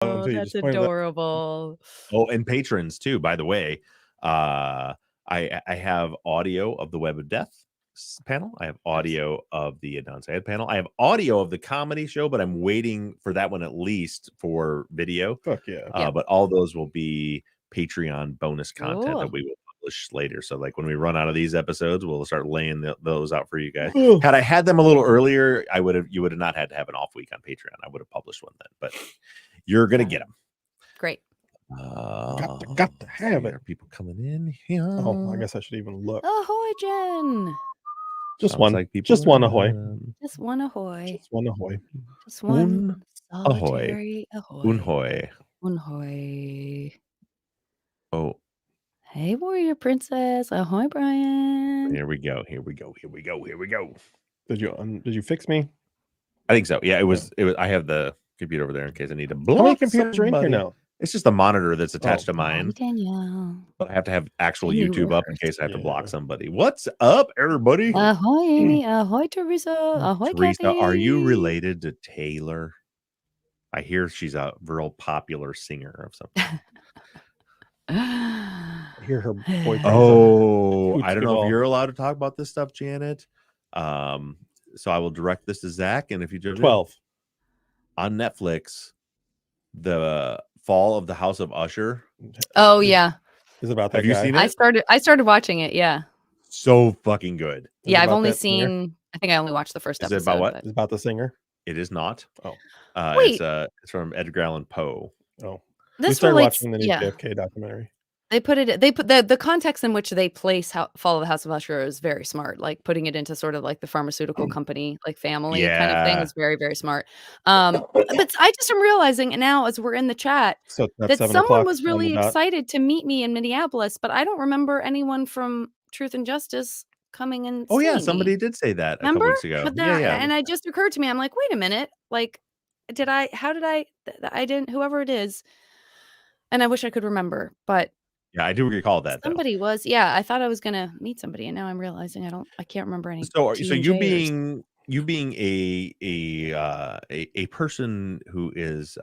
Oh, until you that's just pointed out. adorable. Oh, and patrons too, by the way. I have audio of the Web of Death panel. I have audio of the Adnan Syed panel. I have audio of the comedy show, but I'm waiting for that one at least for video. Fuck yeah. But all those will be Patreon bonus content Cool. that we will publish later. So like when we run out of these episodes, we'll start laying those out for you guys. Ooh. Had I had them a little earlier, you would have not had to have an off week on Patreon. I would have published one then, but you're gonna get them. Great. Got to have it. Are people coming in here? Oh, I guess I should even look. Ahoy, Jen. Just Sounds one. like people Just one are, ahoy. Just one ahoy. Just one ahoy. Just one solitary ahoy. Unhoy. Unhoy. Oh, Hey, warrior princess. Ahoy, Brian. here we go. Here we go. Here we go. Here we go. Did you fix me? I think so. Yeah, it was. I have the computer over there in case I need to block How many computers are in here somebody. now? It's just a monitor that's attached to Hi, mine, Danielle. but I have to have actual Amy YouTube up in Rivers. case I have to block Yeah. somebody. What's up, everybody? Ahoy, Amy. Ahoy, Teresa. Ahoy, Teresa, Kathy. are you related to Taylor? I hear she's a real popular singer of something. I hear her boyfriend. Oh, I don't know Football. if you're allowed to talk about this stuff, Janet. So I will direct this to Zach, and if you do 12. on Netflix, the Fall of the House of Usher. Oh, yeah. Is about that Have you guy. seen it? I started watching it. Yeah. So fucking good. Is Yeah. it I've about only that singer? seen, I think I only watched the first Is it episode. about what? but- Is about the singer? It is not. Oh. Wait. It's from Edgar Allan Poe. Oh. We This started relates. watching the new Yeah. JFK documentary. They put the context in which they place Fall of the House of Usher is very smart. Like putting it into sort of like the pharmaceutical company, like family kind of thing Yeah. is very, very smart. But I just am realizing now as we're in the chat So that's that 7 someone o'clock was on really the dot. excited to meet me in Minneapolis, but I don't remember anyone from Truth and Justice coming and Oh yeah, seeing somebody me. did say that a Remember? couple weeks ago. But Yeah. and it just occurred to me, I'm like, wait a minute, like, I didn't, whoever it is, and I wish I could remember, but Yeah, I do recall that though. somebody was, I thought I was gonna meet somebody, and now I'm realizing I can't remember any. So you T&Jers. being a person who is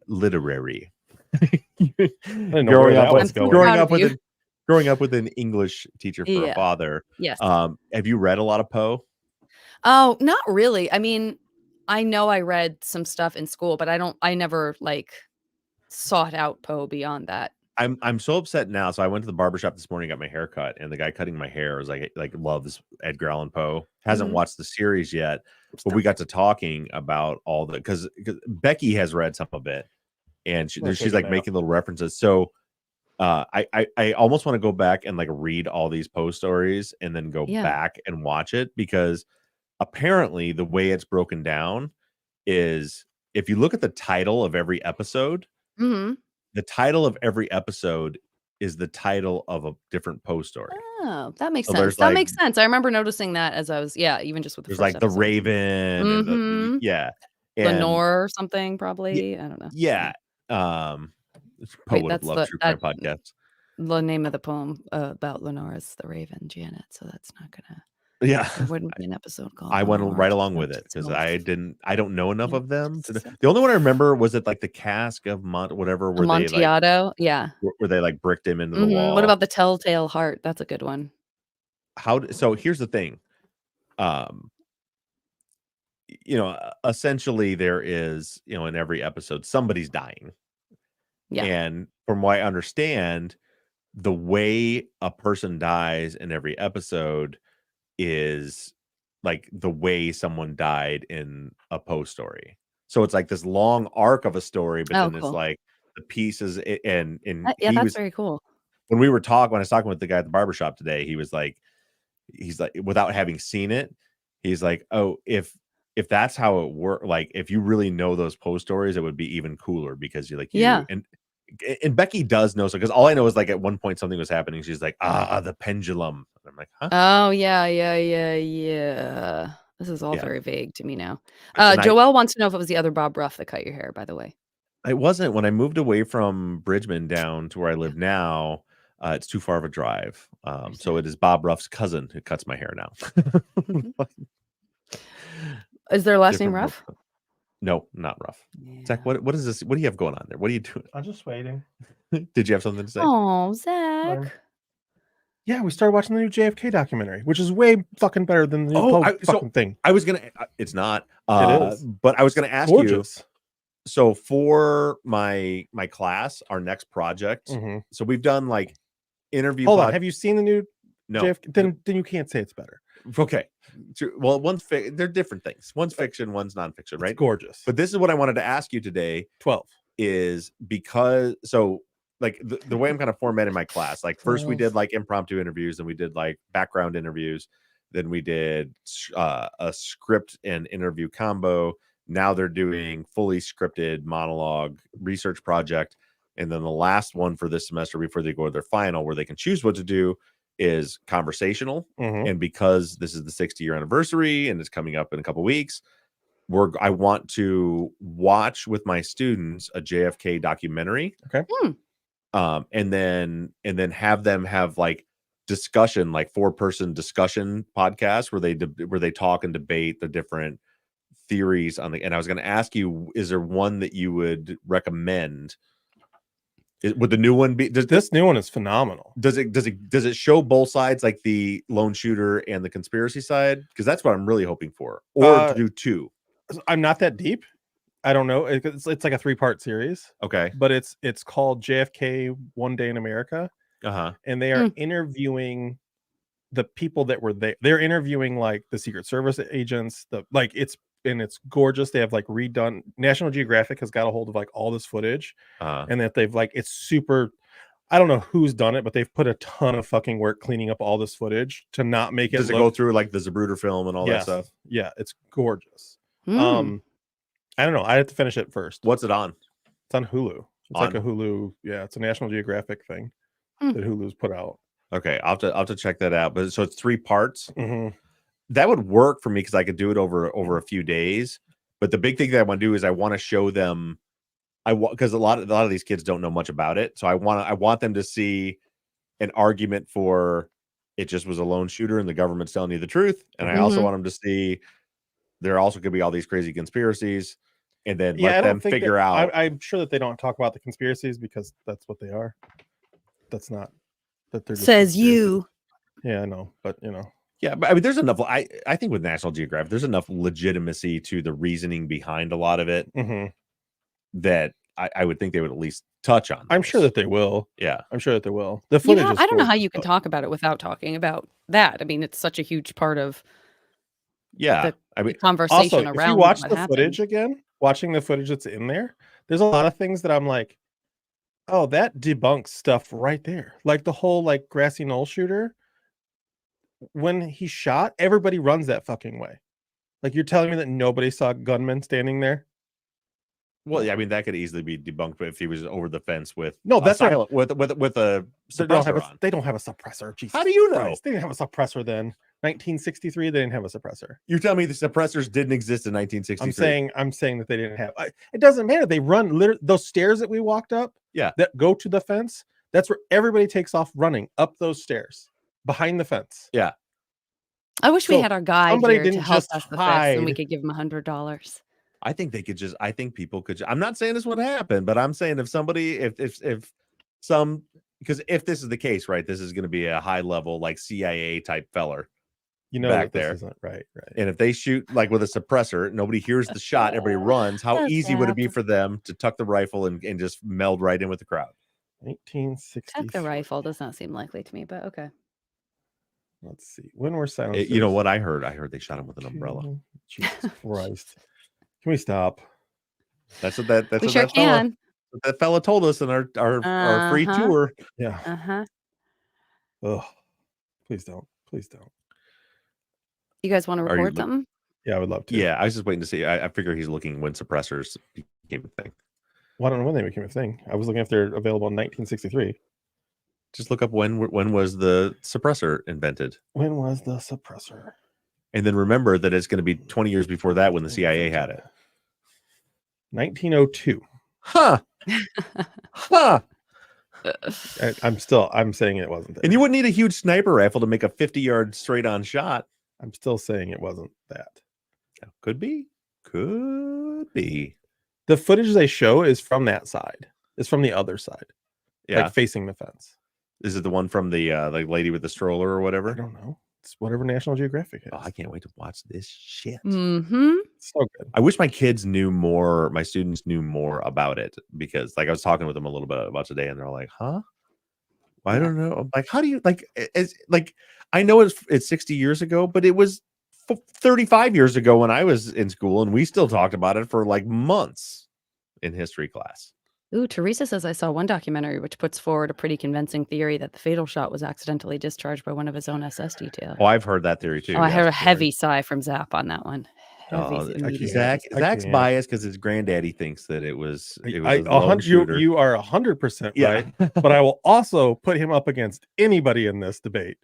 literary, didn't know where that was going. growing up with an English teacher for a Yeah. father. Yes. Have you read a lot of Poe? Oh, not really. I mean, I know I read some stuff in school, but I never like sought out Poe beyond that. I'm so upset now. So I went to the barbershop this morning, got my hair cut, and the guy cutting my hair was like loves Edgar Allan Poe. Hasn't Mhm. watched the series yet, but we got to talking about all the because Becky has read some of it, and she's like making little references. So I almost want to go back and like read all these Poe stories and then go back and watch it, because apparently the way it's broken down is if you look at the title of every episode. Mm-hmm. The title of every episode is the title of a different Poe story. Oh, that makes So sense. there's, That like- makes sense. I remember noticing that as I was, even just with the There's first like the episode. Raven, and Mhm. and Lenore or something, probably. I don't know. yeah. Poe Wait, would have that's loved true crime podcast. The name of the poem about Lenore is The Raven, Janet. So that's not gonna. Yeah, There wouldn't be an episode called. I went Lenore. right It's along not with it just because an I don't know enough of them. Yes. The only one I remember was it like the cask of whatever, where they like Amontillado. Yeah. where they like bricked him into the Mhm. wall. What about the Telltale Heart? That's a good one. So here's the thing. Essentially there is, in every episode, somebody's dying. Yeah. And from what I understand, the way a person dies in every episode is like the way someone died in a Poe story. So it's like this long arc of a story, but then it's cool. like the pieces and That's very cool. When I was talking with the guy at the barbershop today, he's like, without having seen it, he's like, oh, if that's how it worked, like if you really know those Poe stories, it would be even cooler because you're like, and Becky does know, so because all I know is like at one point something was happening. She's like, the pendulum. And I'm like, huh? Oh yeah. This is all very vague to me now. And Joelle wants to know if it was the other Bob Ruff that cut your hair, by the way. It wasn't. When I moved away from Bridgman down to where I live now, it's too far of a drive. So it is Bob Ruff's cousin who cuts my hair now. Is their last name Ruff? No, not rough. Yeah. Zach, what is this? What do you have going on there? What are you doing? I'm just waiting. Did you have something to say? Oh, Zach. Yeah, we started watching the new JFK documentary, which is way fucking better than the new fucking thing. I was gonna. It's not. It is. But I was gonna ask Gorgeous. you. So for my class, our next project. Mm-hmm. So we've done like interview. Hold on. Have you seen the new No. JFK? Then you can't say it's better. Okay. Well, they're different things. One's fiction, one's nonfiction, right? It's gorgeous. But this is what I wanted to ask you today. 12 is because like the way I'm kind of formatting my class, like first we did like impromptu interviews, and we did like background interviews, then we did a script and interview combo. Now they're doing fully scripted monologue research project, and then the last one for this semester before they go to their final, where they can choose what to do, is conversational. And because this is the 60-year anniversary and it's coming up in a couple weeks, I want to watch with my students a JFK documentary. Okay. And then have them have like discussion, like 4-person discussion podcast where they talk and debate the different theories on and I was going to ask you, is there one that you would recommend? Would the new one be? This new one is phenomenal. Does it show both sides, like the lone shooter and the conspiracy side? Because that's what I'm really hoping for. Or to do 2. I'm not that deep. I don't know. It's like a 3-part series. Okay. But it's called JFK One Day in America. And they are interviewing the people that were there. They're interviewing like the Secret Service agents. It's gorgeous. They have like redone. National Geographic has got a hold of like all this footage, and that they've like, it's super. I don't know who's done it, but they've put a ton of fucking work cleaning up all this footage to not make it. Does it go through like the Zapruder film and all that stuff? Yeah, it's gorgeous. I don't know. I have to finish it first. What's it on? It's on Hulu. It's like a Hulu. Yeah, it's a National Geographic thing that Hulu's put out. Okay, I'll have to check that out. But so it's 3 parts. That would work for me because I could do it over a few days. But the big thing that I want to do is I want to show them. Because a lot of these kids don't know much about it, so I want them to see an argument for it just was a lone shooter and the government's telling you the truth. And I also want them to see there also could be all these crazy conspiracies, and then let them figure out. I'm sure that they don't talk about the conspiracies because that's what they are. That's not that they're just says you. Yeah, I know, but Yeah, but I mean, there's enough. I think with National Geographic, there's enough legitimacy to the reasoning behind a lot of it that I would think they would at least touch on. I'm sure that they will. Yeah, I'm sure that they will. The footage. I don't know how you can talk about it without talking about that. I mean, it's such a huge part of. Yeah, I mean, conversation also, around. If you watch the footage again, watching the footage that's in there's a lot of things that I'm like, oh, that debunks stuff right there. Like the whole like grassy knoll shooter. When he shot, everybody runs that fucking way. Like you're telling me that nobody saw gunmen standing there? Well, yeah, I mean that could easily be debunked if he was over the fence with that's silent, with a suppressor on. They don't have a suppressor. Jesus How do you know? Christ. They didn't have a suppressor then. 1963, they didn't have a suppressor. You're telling me the suppressors didn't exist in 1963? I'm saying that they didn't have. It doesn't matter. They run literally those stairs that we walked up. Yeah, that go to the fence. That's where everybody takes off running up those stairs behind the fence. Yeah. I wish we had our guide here to help us with this, and we could give him $100. I think they could I think people could. I'm not saying this would happen, but I'm saying if somebody, because if this is the case, right, this is going to be a high level like CIA type feller. Back there, right. And if they shoot like with a suppressor, nobody hears the shot, everybody runs. How easy would it be for them to tuck the rifle and just meld right in with the crowd? 1960. Tuck the rifle does not seem likely to me, but okay. Let's see. When we're silenced. You know what I heard? I heard they shot him with an umbrella. Jesus Christ! Can we stop? That's what that fella told us in our free tour. Yeah. Oh, please don't. You guys want to record something? Yeah, I would love to. Yeah, I was just waiting to see. I figure he's looking when suppressors became a thing. Well, I don't know when they became a thing. I was looking if they're available in 1963. Just look up when was the suppressor invented. When was the suppressor? And then remember that it's going to be 20 years before that when the CIA had it. 1902. Huh. I'm saying it wasn't that. And you wouldn't need a huge sniper rifle to make a 50-yard straight-on shot. I'm still saying it wasn't that. Could be. Could be. The footage they show is from that side. It's from the other side. Yeah. Like facing the fence. Is it the one from the lady with the stroller or whatever? I don't know. It's whatever National Geographic has. Oh, I can't wait to watch this shit. It's so good. I wish my kids knew more. My students knew more about it because, like, I was talking with them a little bit about today, and they're like, "Huh? Well, I don't know. I'm like, how do you like? It's like I know it's 60 years ago, but it was 35 years ago when I was in school, and we still talked about it for like months in history class." Ooh, Teresa says I saw one documentary which puts forward a pretty convincing theory that the fatal shot was accidentally discharged by one of his own SS detail. Oh, I've heard that theory too. Oh, I heard a heavy sigh from Zap on that one. Zach's biased because his granddaddy thinks that it was a lone you shooter. You are 100% right, but I will also put him up against anybody in this debate.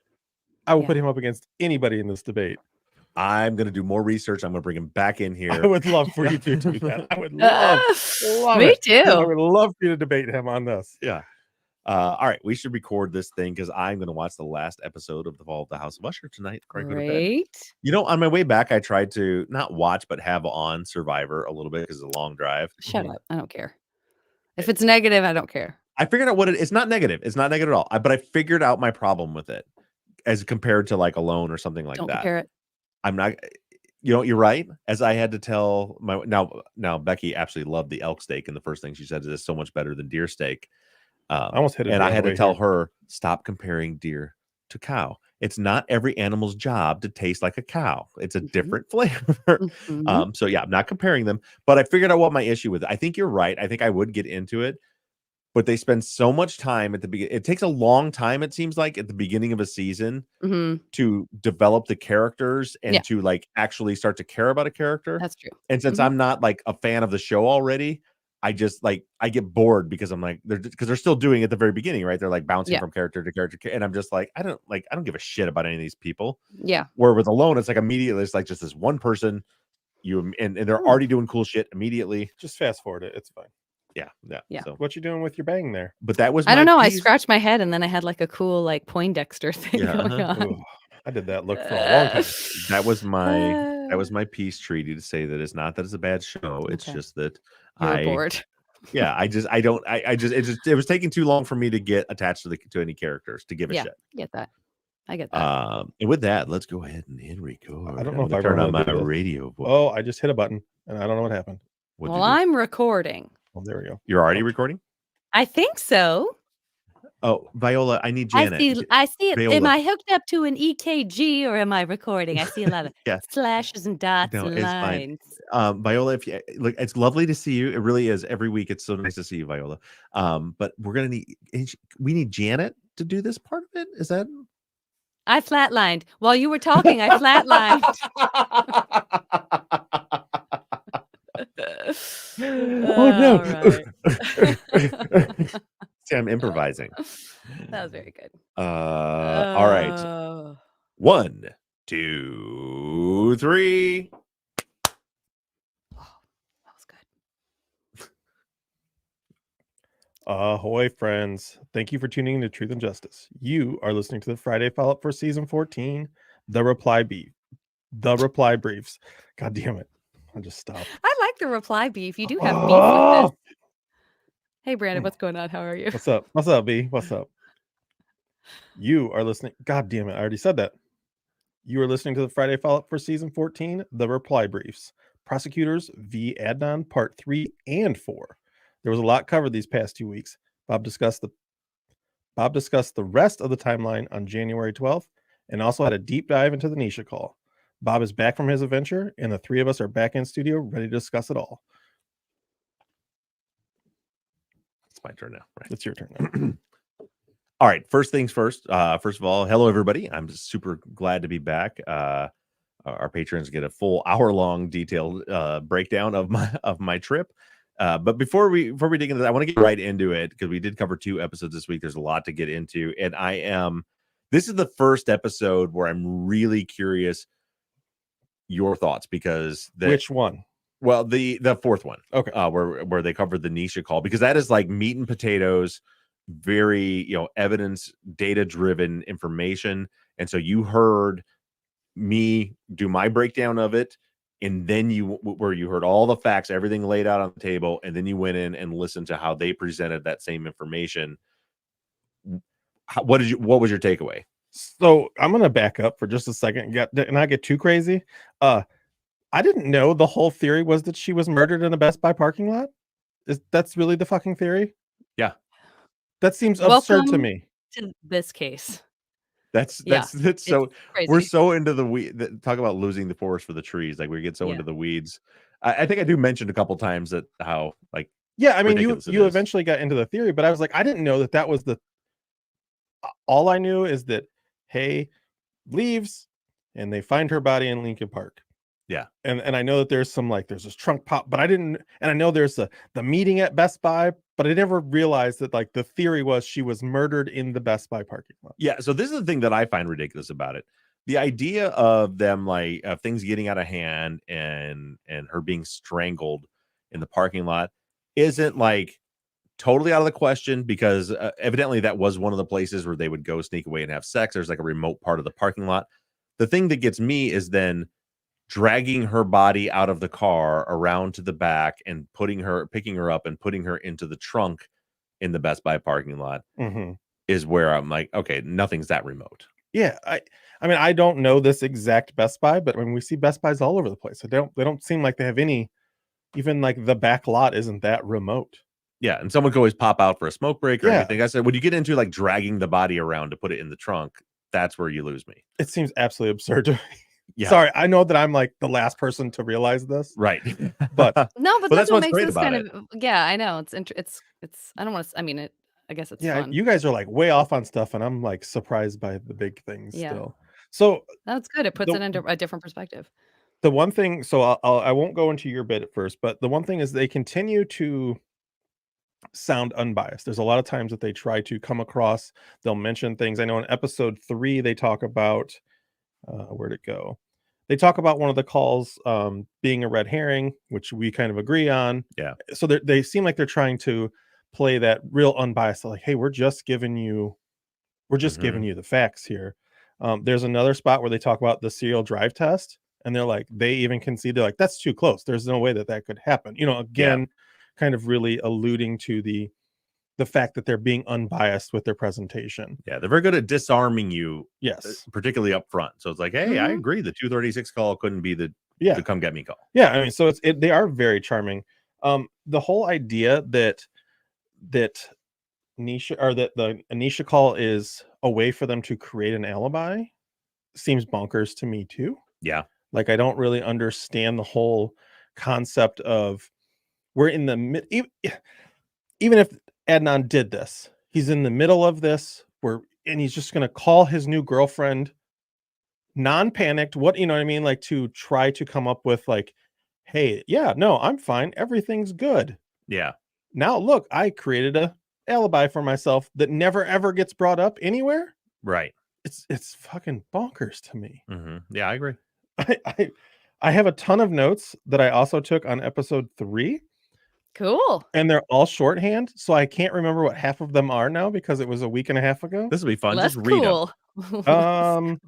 I will put him up against anybody in this debate. I'm going to do more research. I'm going to bring him back in here. I would love for you to do that. I would love Me it. too. I would love for you to debate him on this. Yeah. All right. We should record this thing because I'm going to watch the last episode of The Fall of the House of Usher tonight. Great. You know, on my way back, I tried to not watch, but have on Survivor a little bit because it's a long drive. Shut up. I don't care. If it's negative, I don't care. I figured out it's not negative. It's not negative at all. But I figured out my problem with it as compared to like Alone or something like that. Don't compare it. I'm not, you're right. As I had to tell now Becky absolutely loved the elk steak. And the first thing she said is it's so much better than deer steak. I almost hit it. And I had to tell her, stop comparing deer to cow. It's not every animal's job to taste like a cow. It's a different flavor. So yeah, I'm not comparing them, but I figured out what my issue with it. I think you're right. I think I would get into it, but they spend so much time at the beginning. It takes a long time, it seems like, at the beginning of a season to develop the characters and to like actually start to care about a character. That's true. And since I'm not like a fan of the show already, I just like I get bored because I'm like they're still doing it at the very beginning, right? They're like bouncing from character to character, and I'm just like I don't give a shit about any of these people. Yeah. Where with Alone, it's like immediately it's like just this one person, and they're already doing cool shit immediately. Just fast forward it. It's fine. Yeah. So what you doing with your bang there? But that was I don't know. I scratched my head and then I had like a cool like Poindexter thing going on. Ooh, I did that look for a long time. That was my peace treaty to say that it's not that it's a bad show. It's just that You're bored. Yeah, it was taking too long for me to get attached to any characters to give a shit. I get that. And with that, let's go ahead and hit record. I don't know if I turn on my radio voice. Oh, I just hit a button and I don't know what happened. Well, I'm recording. Oh, there we go. You're already recording? I think so. Oh, Viola, I need Janet. I see it. Viola. Am I hooked up to an EKG or am I recording? I see a lot of slashes and dots and lines. Fine. Viola, if you look, it's lovely to see you. It really is. Every week, it's so nice to see you, Viola. But we need Janet to do this part of it. Is that? I flatlined while you were talking. I flatlined. Oh no! Right. See, I'm improvising. That was very good. All right. 1, 2, 3. Oh, that was good. Ahoy, friends! Thank you for tuning in to Truth and Justice. You are listening to the Friday follow-up for season 14, The Reply Briefs. God damn it! I'll just stop. I like the reply beef. You do have beef with this. Hey, Brandon, what's going on? How are you? What's up? What's up, B? What's up? You are listening. God damn it. I already said that. You are listening to the Friday follow-up for season 14, The Reply Briefs. Prosecutors v. Adnan, part 3 and 4. There was a lot covered these past 2 weeks. Bob discussed the rest of the timeline on January 12th and also had a deep dive into the Nisha call. Bob is back from his adventure, and the three of us are back in studio ready to discuss it all. It's my turn now, right? It's your turn now. All right. First things first. First of all, hello, everybody. I'm super glad to be back. Our patrons get a full hour-long detailed breakdown of my trip. But before we dig into that, I want to get right into it because we did cover 2 episodes this week. There's a lot to get into, and this is the first episode where I'm really curious your thoughts because which one? Well, the 4th one. Okay. Where they covered the Nisha call, because that is like meat and potatoes, very, evidence, data-driven information. And so you heard me do my breakdown of it, and then where you heard all the facts, everything laid out on the table, and then you went in and listened to how they presented that same information. What was your takeaway? So I'm gonna back up for just a second and not get too crazy. I didn't know the whole theory was that she was murdered in a Best Buy parking lot. That's really the fucking theory? Yeah. That seems absurd to Welcome me. to this case. That's so crazy. we're so into the weed. Talk about losing the forest for the trees. Like we get so into the weeds. I think I do mention a couple times that how like I mean you eventually got into the theory, but I was like I didn't know that was the. All I knew is that Hay leaves and they find her body in Lincoln Park. Yeah. And I know that there's this trunk pop, but I didn't, and I know there's the meeting at Best Buy, but I never realized that like the theory was she was murdered in the Best Buy parking lot. Yeah. So this is the thing that I find ridiculous about it. The idea of them of things getting out of hand and her being strangled in the parking lot isn't like totally out of the question, because evidently that was one of the places where they would go sneak away and have sex. There's like a remote part of the parking lot. The thing that gets me is then dragging her body out of the car around to the back and picking her up and putting her into the trunk in the Best Buy parking lot is where I'm like, okay, nothing's that remote. Yeah. I mean, I don't know this exact Best Buy, but when we see Best Buys all over the place, they don't seem like they have any, even like the back lot isn't that remote. Yeah. And someone could always pop out for a smoke break or anything. I said, when you get into like dragging the body around to put it in the trunk, that's where you lose me. It seems absolutely absurd to me. Yeah. Sorry, I know that I'm like the last person to realize this. Right. But no, but that's what makes this kind it. of I know. It's I don't want to I mean I guess it's fun. You guys are like way off on stuff and I'm like surprised by the big things still. So that's good. It puts it into a different perspective. The one thing, so I won't go into your bit at first, but the one thing is they continue to sound unbiased. There's a lot of times that they try to come across, they'll mention things. I know in episode 3 they talk about where'd it go? They talk about one of the calls being a red herring, which we kind of agree on. Yeah. So they seem like they're trying to play that real unbiased, like, hey, we're just giving you the facts here. There's another spot where they talk about the serial drive test, and they're like, they even concede, they're like, that's too close. There's no way that could happen. Again, kind of really alluding to the fact that they're being unbiased with their presentation. Yeah, they're very good at disarming you. Yes, particularly up front. So it's like, hey, I agree. The 236 call couldn't be the come get me call. Yeah, I mean, so they are very charming. The whole idea that Nisha, or that the Anisha call is a way for them to create an alibi seems bonkers to me too. Yeah, like I don't really understand the whole concept of we're in the mid. Even if Adnan did this, he's in the middle of this and he's just going to call his new girlfriend non-panicked, what, you know what I mean? Like to try to come up with like, hey, yeah, no, I'm fine. Everything's good. Yeah. Now look, I created a alibi for myself that never ever gets brought up anywhere. Right. It's fucking bonkers to me. Yeah, I agree. I have a ton of notes that I also took on episode 3. Cool. And they're all shorthand, so I can't remember what half of them are now because it was a week and a half ago. This will be fun. Just read them.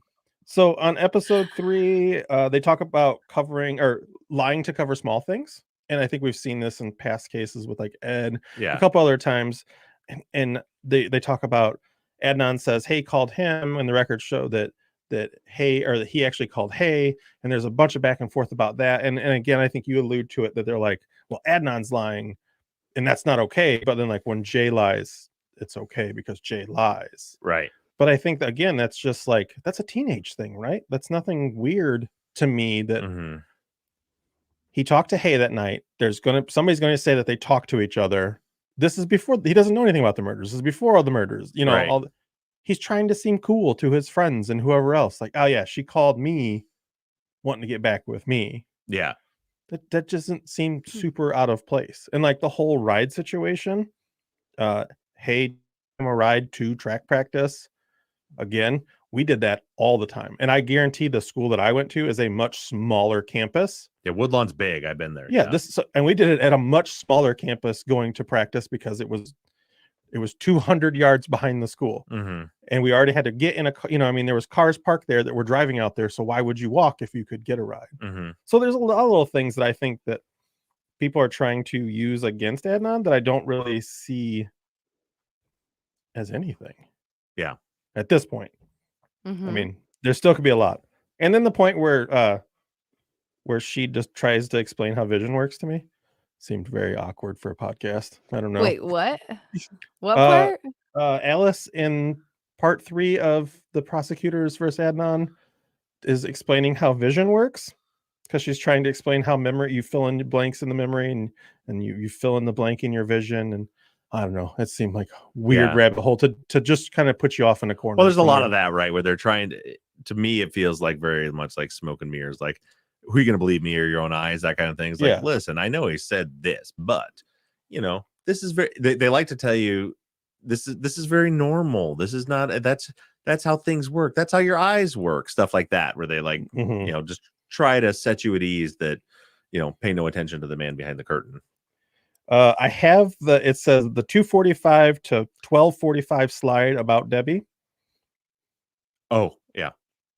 So on episode 3, they talk about covering or lying to cover small things. And I think we've seen this in past cases with like Ed, a couple other times. And they talk about Adnan says, hey, called him, and the records show that Hay, or that he actually called Hay, and there's a bunch of back and forth about that. And again, I think you allude to it that they're like, well, Adnan's lying, and that's not okay. But then like when Jay lies, it's okay because Jay lies. Right. But I think that, again, that's just like, that's a teenage thing, right? That's nothing weird to me that he talked to Hay that night. Somebody's going to say that they talked to each other. This is before, he doesn't know anything about the murders. This is before all the murders, right. He's trying to seem cool to his friends and whoever else. Like, oh yeah, she called me wanting to get back with me. Yeah. That doesn't seem super out of place. And like the whole ride situation, Hay, a ride to track practice. Again, we did that all the time. And I guarantee the school that I went to is a much smaller campus. Yeah, Woodlawn's big. I've been there. Yeah, and we did it at a much smaller campus going to practice because it was It was 200 yards behind the school. And we already had to get in a, I mean, there was cars parked there that were driving out there. So why would you walk if you could get a ride? So there's a lot of little things that I think that people are trying to use against Adnan that I don't really see as anything. Yeah. At this point. I mean, there still could be a lot. And then the point where she just tries to explain how vision works to me seemed very awkward for a podcast. I don't know. Wait, what? What part? Alice in part 3 of the Prosecutors versus Adnan is explaining how vision works, because she's trying to explain how memory, you fill in blanks in the memory and you fill in the blank in your vision. And I don't know, it seemed like a weird rabbit hole to just kind of put you off in a corner. Well, there's a lot of that, right? Where they're trying to me, it feels like very much like smoke and mirrors. Like, who are you going to believe, me or your own eyes? That kind of thing. It's like, listen, I know he said this, but this is very, they like to tell you, this is very normal. This is not, that's how things work. That's how your eyes work. Stuff like that, where they like, just try to set you at ease that, pay no attention to the man behind the curtain. I have it says the 2:45 to 12:45 slide about Debbie. Oh, yeah.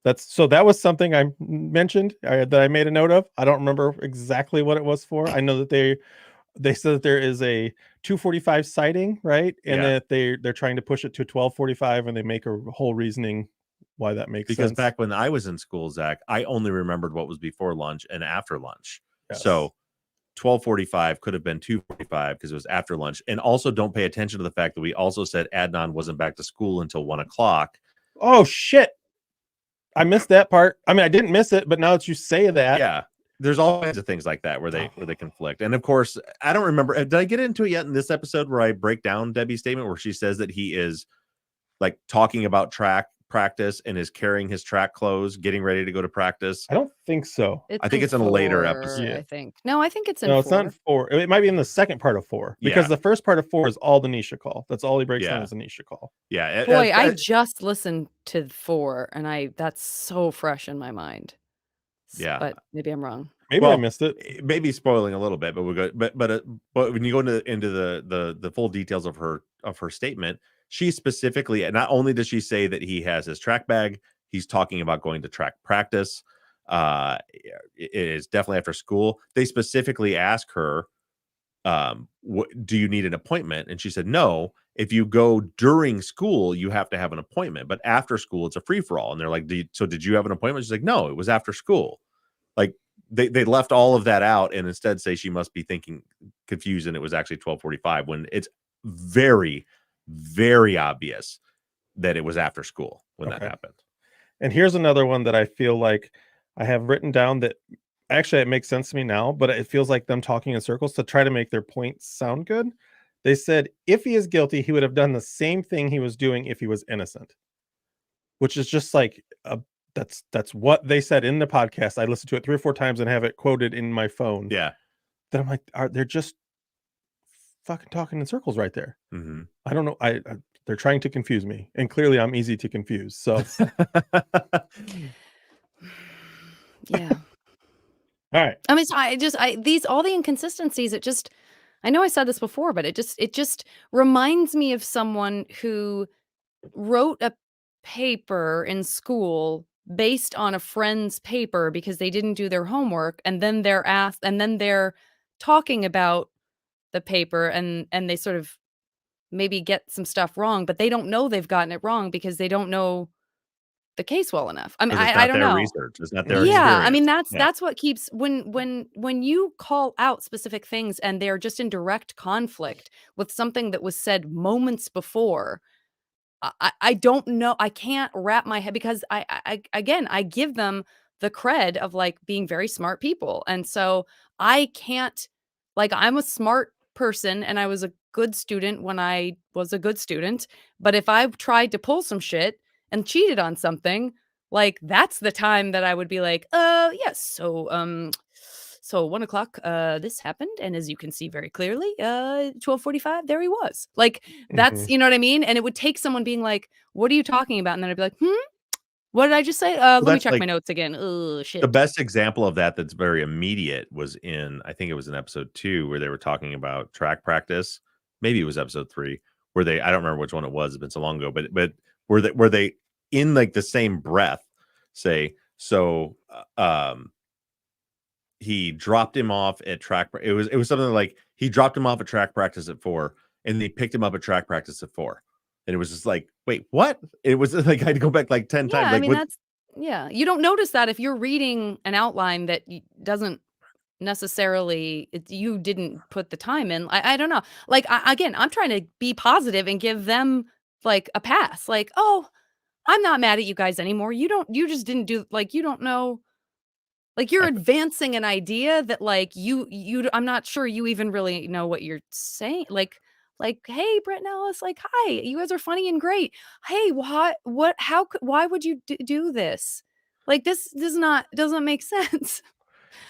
That was something I mentioned that I made a note of. I don't remember exactly what it was for. I know that they said that there is a 2:45 sighting, right? And that they're trying to push it to 12:45, and they make a whole reasoning why that makes sense. Because back when I was in school, Zach, I only remembered what was before lunch and after lunch. Yes. So 12:45 could have been 2:45 because it was after lunch. And also don't pay attention to the fact that we also said Adnan wasn't back to school until 1 o'clock. Oh, shit. I missed that part. I mean, I didn't miss it, but now that you say that. Yeah. There's all kinds of things like that where they conflict. And of course, I don't remember. Did I get into it yet in this episode where I break down Debbie's statement where she says that he is like talking about track practice and is carrying his track clothes, getting ready to go to practice? I don't think so. I think it's in a later episode. I think. No, I think it's in 4. No, it's not in 4. It might be in the second part of 4 because the first part of 4 is all the Nisha call. That's all he breaks down is the Nisha call. Yeah. Boy, I just listened to 4 and that's so fresh in my mind. Yeah. But maybe I'm wrong. Maybe I missed it. Maybe spoiling a little bit, but we'll go. But when you go into the full details of her statement, she specifically, not only does she say that he has his track bag, he's talking about going to track practice. It is definitely after school. They specifically ask her, do you need an appointment? And she said, no. If you go during school, you have to have an appointment, but after school, it's a free for all. And they're like, did you have an appointment? She's like, no, it was after school. Like they left all of that out and instead say she must be thinking confused and it was actually 12:45 when it's very, very obvious that it was after school when that happened. And here's another one that I feel like I have written down that actually it makes sense to me now, but it feels like them talking in circles to try to make their point sound good. They said, if he is guilty, he would have done the same thing he was doing if he was innocent, which is just like, that's what they said in the podcast. I listened to it 3 or 4 times and have it quoted in my phone. Yeah. Then I'm like, they're just fucking talking in circles right there. I don't know. They're trying to confuse me, and clearly I'm easy to confuse. So yeah. All right. I mean, so all the inconsistencies, I know I said this before, but it just reminds me of someone who wrote a paper in school based on a friend's paper because they didn't do their homework, and then they're talking about the paper and they sort of maybe get some stuff wrong, but they don't know they've gotten it wrong because they don't know the case well enough. I mean, I don't know. Research. It's not their experience. I mean, that's what keeps when you call out specific things and they're just in direct conflict with something that was said moments before. I don't know. I can't wrap my head because I give them the cred of like being very smart people. And so I can't, like, I'm a smart person and I was a good student when I was a good student. But if I tried to pull some shit and cheated on something, like, that's the time that I would be like, yes. So 1 o'clock, this happened. And as you can see very clearly, 12:45, there he was. Like, that's, you know what I mean? And it would take someone being like, what are you talking about? And then I'd be like, what did I just say? Let me check my notes again. Oh, shit. The best example of that's very immediate was I think it was in episode 2 where they were talking about track practice. Maybe it was episode 3 where they, I don't remember which one it was, it's been so long ago, but where they in like the same breath say, so he dropped him off at track. It was something like he dropped him off at track practice at 4, and they picked him up at track practice at 4. And it was just like, wait, what? It was like I had to go back like 10 Yeah, times. I Like, mean, what? that's yeah. You don't notice that if you're reading an outline that doesn't necessarily you didn't put the time in. I don't know. Like again, I'm trying to be positive and give them like a pass. Like, oh, I'm not mad at you guys anymore. You just didn't do like you don't know. Like you're I, advancing an idea that like I'm not sure you even really know what you're saying. Like, hey, Brett and Alice, like, hi, you guys are funny and great. Hey, why would you do this? Like, this doesn't make sense.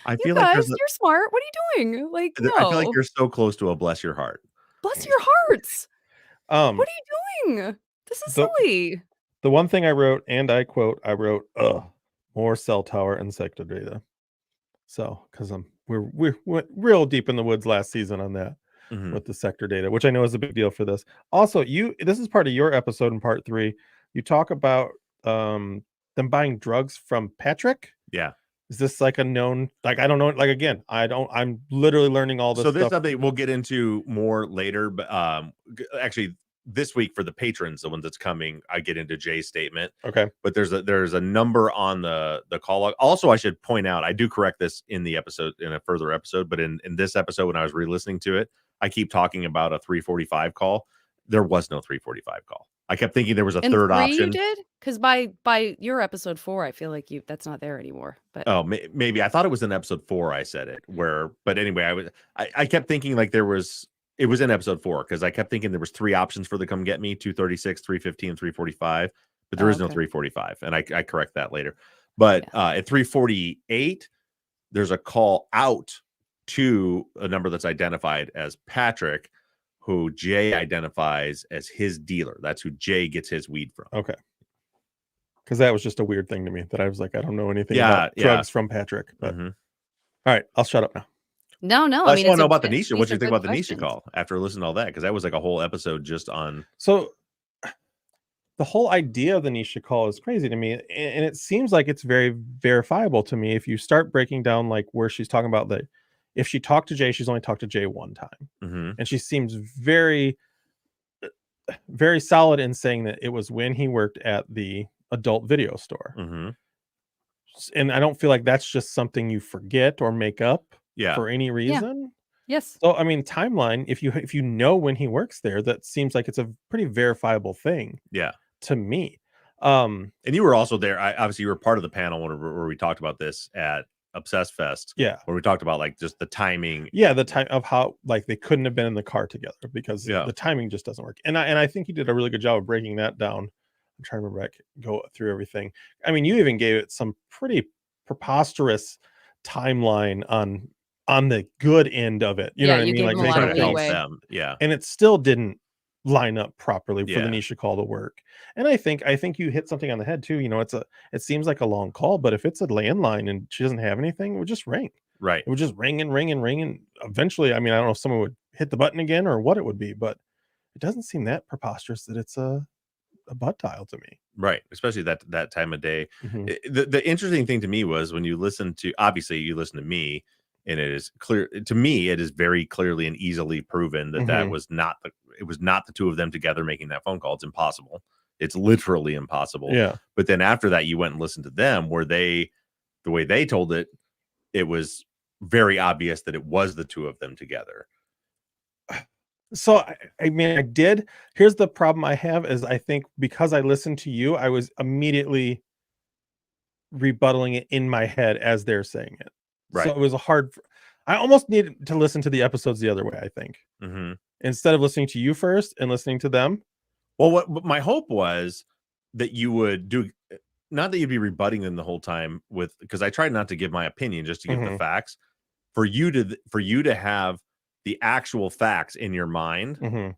I You feel like guys, you're smart. What are you doing? Like, I feel like no. you're so close to a bless your heart. Bless your hearts. Um, What are you doing? This is the silly. the one thing I wrote, and I quote, I wrote, "Ugh, more cell tower and sector data." So, because we went real deep in the woods last season on that with the sector data, which I know is a big deal for this. Also, this is part of your episode in part 3. You talk about them buying drugs from Patrick. Yeah. Is this like a known, like, I don't know, like, again, I'm literally learning all this So this stuff. update we'll get into more later, but actually this week for the patrons, the one that's coming, I get into Jay's statement. Okay. But there's a number on the call log. Also, I should point out, I do correct this in the episode, in a further episode, but in this episode, when I was re-listening to it, I keep talking about a 345 call. There was no 345 call. I kept thinking there was a third 3 option. you did? Because by your episode 4, I feel like that's not there anymore. But oh, maybe I thought it was in episode 4. I said it but anyway, I kept thinking like it was in episode 4 because I kept thinking there was 3 options for the come get me: 236, 315, 345. But there is no 345, and I correct that later. But at 348, there's a call out to a number that's identified as Patrick, who Jay identifies as his dealer. That's who Jay gets his weed from. Okay. Because that was just a weird thing to me that I was like, I don't know anything about drugs from Patrick. But all right, I'll shut up now. No. Well, I just want to know about the Nisha. What do you think about the Nisha call after listening to all that? Because that was like a whole episode just on. So the whole idea of the Nisha call is crazy to me, and it seems like it's very verifiable to me. If you start breaking down like where she's talking about that, if she talked to Jay, she's only talked to Jay one time, and she seems very, very solid in saying that it was when he worked at the adult video store. And I don't feel like that's just something you forget or make up for any reason. Yes. So I mean, timeline, if you know when he works there, that seems like it's a pretty verifiable thing. Yeah. To me. And you were also there. Obviously you were part of the panel where we talked about this at Obsessed Fest. Yeah. Where we talked about like just the timing. Yeah, the time of how like they couldn't have been in the car together because the timing just doesn't work. And I think you did a really good job of breaking that down. I'm trying to remember, I could go through everything. I mean, you even gave it some pretty preposterous timeline on the good end of it. You know what I mean? Like a lot of leeway. Yeah. And it still didn't line up properly for the Nisha call to work. And I think you hit something on the head too. You know, it seems like a long call, but if it's a landline and she doesn't have anything, it would just ring. Right. It would just ring and ring and ring. And eventually, I mean, I don't know if someone would hit the button again or what it would be, but it doesn't seem that preposterous that it's a butt dial to me. Right. Especially that time of day. The interesting thing to me was when you listen to, obviously you listen to me, and it is clear to me, it is very clearly and easily proven that that was not the two of them together making that phone call. It's impossible. It's literally impossible. Yeah. But then after that, you went and listened to them where the way they told it, it was very obvious that it was the two of them together. So, I mean, I did. Here's the problem I have is I think because I listened to you, I was immediately rebuttaling it in my head as they're saying it. Right. So it was I almost needed to listen to the episodes the other way, I think. Instead of listening to you first and listening to them. Well, what my hope was that you would do, not that you'd be rebutting them the whole time because I tried not to give my opinion, just to give the facts, for you to have the actual facts in your mind,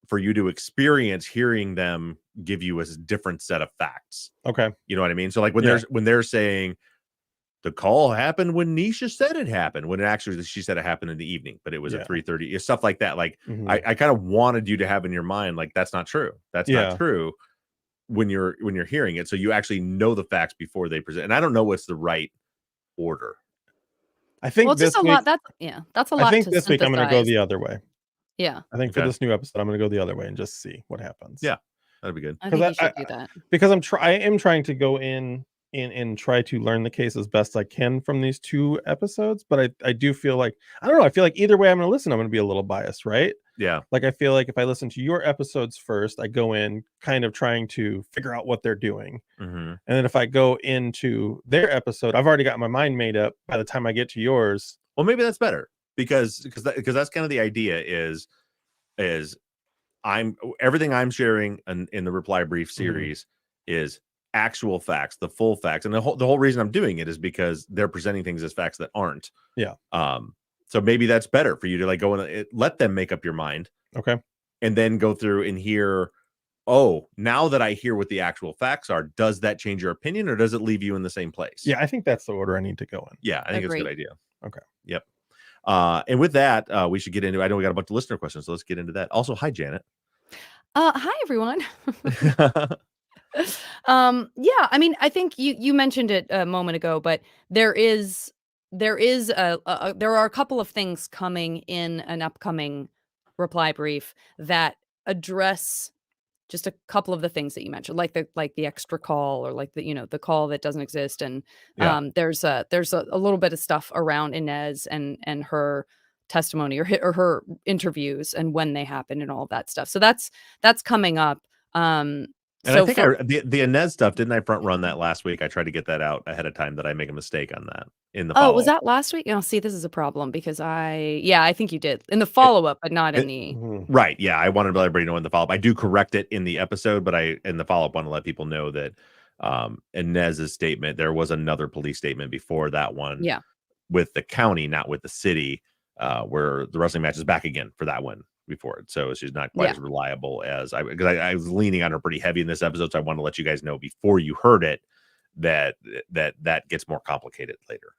for you to experience hearing them give you a different set of facts. Okay. You know what I mean? So like when they're saying the call happened when Nisha said it happened, when it actually she said it happened in the evening, but it was at 3:30. Stuff like that. Like I kind of wanted you to have in your mind, like that's not true. That's not true when you're hearing it. So you actually know the facts before they present. And I don't know what's the right order. I think it's just a lot. That's a lot. I think to this week I'm going to go the other way. Yeah. I think for this new episode, I'm going to go the other way and just see what happens. Yeah, that'd be good. I think you should do that. Because I am trying to go in and try to learn the case as best I can from these 2 episodes. But I do feel like, I don't know, I feel like either way I'm going to listen, I'm going to be a little biased, right? Yeah. Like, I feel like if I listen to your episodes first, I go in kind of trying to figure out what they're doing. And then if I go into their episode, I've already got my mind made up by the time I get to yours. Well, maybe that's better because that's kind of the idea is everything I'm sharing in the reply brief series is actual facts, the full facts. And the whole reason I'm doing it is because they're presenting things as facts that aren't. Yeah. So maybe that's better for you to like go and let them make up your mind. Okay. And then go through and hear, oh, now that I hear what the actual facts are, does that change your opinion or does it leave you in the same place? Yeah, I think that's the order I need to go in. Yeah, I think it's a good idea. Okay. Yep. And with that, we should get into, I know we got a bunch of listener questions, so let's get into that. Also, hi, Janet. Hi, everyone. Yeah, I mean, I think you mentioned it a moment ago, but there are a couple of things coming in an upcoming reply brief that address just a couple of the things that you mentioned, like the extra call or like the call that doesn't exist. And there's a little bit of stuff around Inez and her testimony or her interviews and when they happen and all that stuff. So that's coming up. And I think the Inez stuff, didn't I front run that last week? I tried to get that out ahead of time. Did I make a mistake on that in the follow-up? Was that last week? See, this is a problem because I think you did in the follow-up, but not in the right. Yeah, I wanted to let everybody know in the follow-up. I do correct it in the episode, but in the follow-up want to let people know that Inez's statement, there was another police statement before that one. Yeah. With the county, not with the city, where the wrestling match is back again for that one before it. So she's not quite as reliable as I was leaning on her pretty heavy in this episode. So I want to let you guys know before you heard it that gets more complicated later.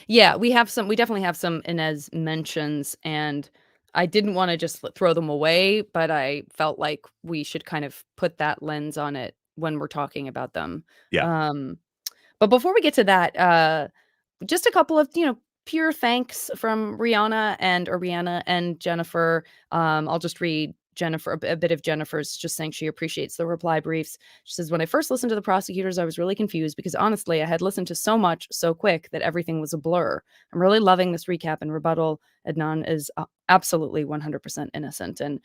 Yeah, we definitely have some Inez mentions, and I didn't want to just throw them away, but I felt like we should kind of put that lens on it when we're talking about them. Yeah. But before we get to that, just a couple of, pure thanks from Rihanna and Jennifer. I'll just read Jennifer, a bit of Jennifer's, just saying she appreciates the reply briefs. She says, when I first listened to the prosecutors, I was really confused because honestly, I had listened to so much so quick that everything was a blur. I'm really loving this recap and rebuttal. Adnan is absolutely 100% innocent. And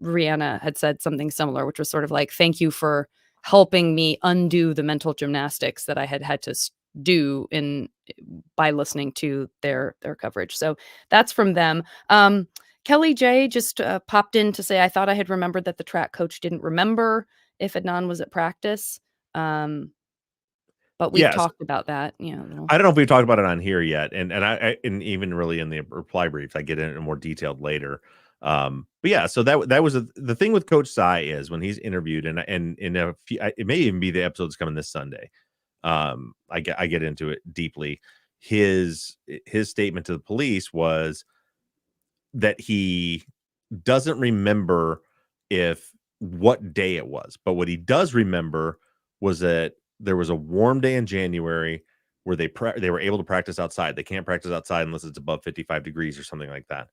Rihanna had said something similar, which was sort of like, thank you for helping me undo the mental gymnastics that I had to do by listening to their coverage. So that's from them. Kelly J just popped in to say, I thought I had remembered that the track coach didn't remember if Adnan was at practice. But we've talked about that. I don't know if we've talked about it on here yet. And and even really in the reply briefs, I get into more detailed later. But yeah, so that was the thing with Coach Tsai is when he's interviewed and in a few, it may even be the episode's coming this Sunday. I get into it deeply. His statement to the police was that he doesn't remember what day it was, but what he does remember was that there was a warm day in January where they were able to practice outside. They can't practice outside unless it's above 55 degrees or something like that.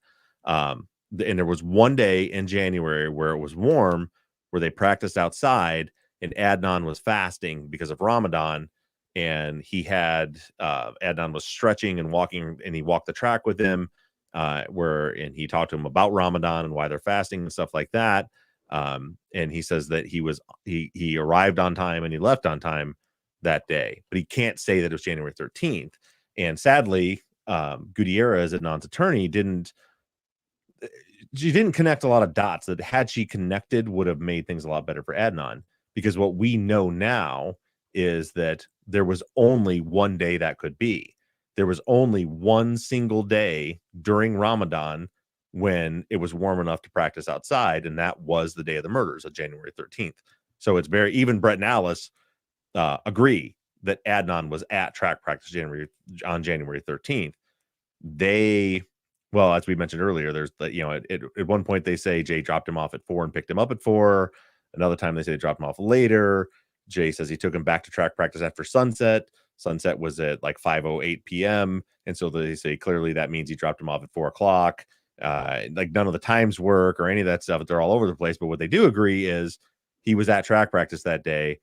And there was one day in January where it was warm, where they practiced outside, and Adnan was fasting because of Ramadan. And he had Adnan was stretching and walking, and he walked the track with him, and he talked to him about Ramadan and why they're fasting and stuff like that. And he says that he arrived on time and he left on time that day, but he can't say that it was January 13th. And sadly, Gutierrez, Adnan's attorney, didn't connect a lot of dots that had she connected would have made things a lot better for Adnan, because what we know now is that there was only one day that could be. There was only one single day during Ramadan when it was warm enough to practice outside, and that was the day of the murders of January 13th. So it's even Brett and Alice agree that Adnan was at track practice on January 13th. Well, as we mentioned earlier, there's at one point they say Jay dropped him off at 4 and picked him up at 4. Another time they say they dropped him off later. Jay says he took him back to track practice after sunset. Sunset was at like 5:08 p.m. And so they say clearly that means he dropped him off at 4 o'clock. Like none of the times work or any of that stuff. They're all over the place. But what they do agree is he was at track practice that day.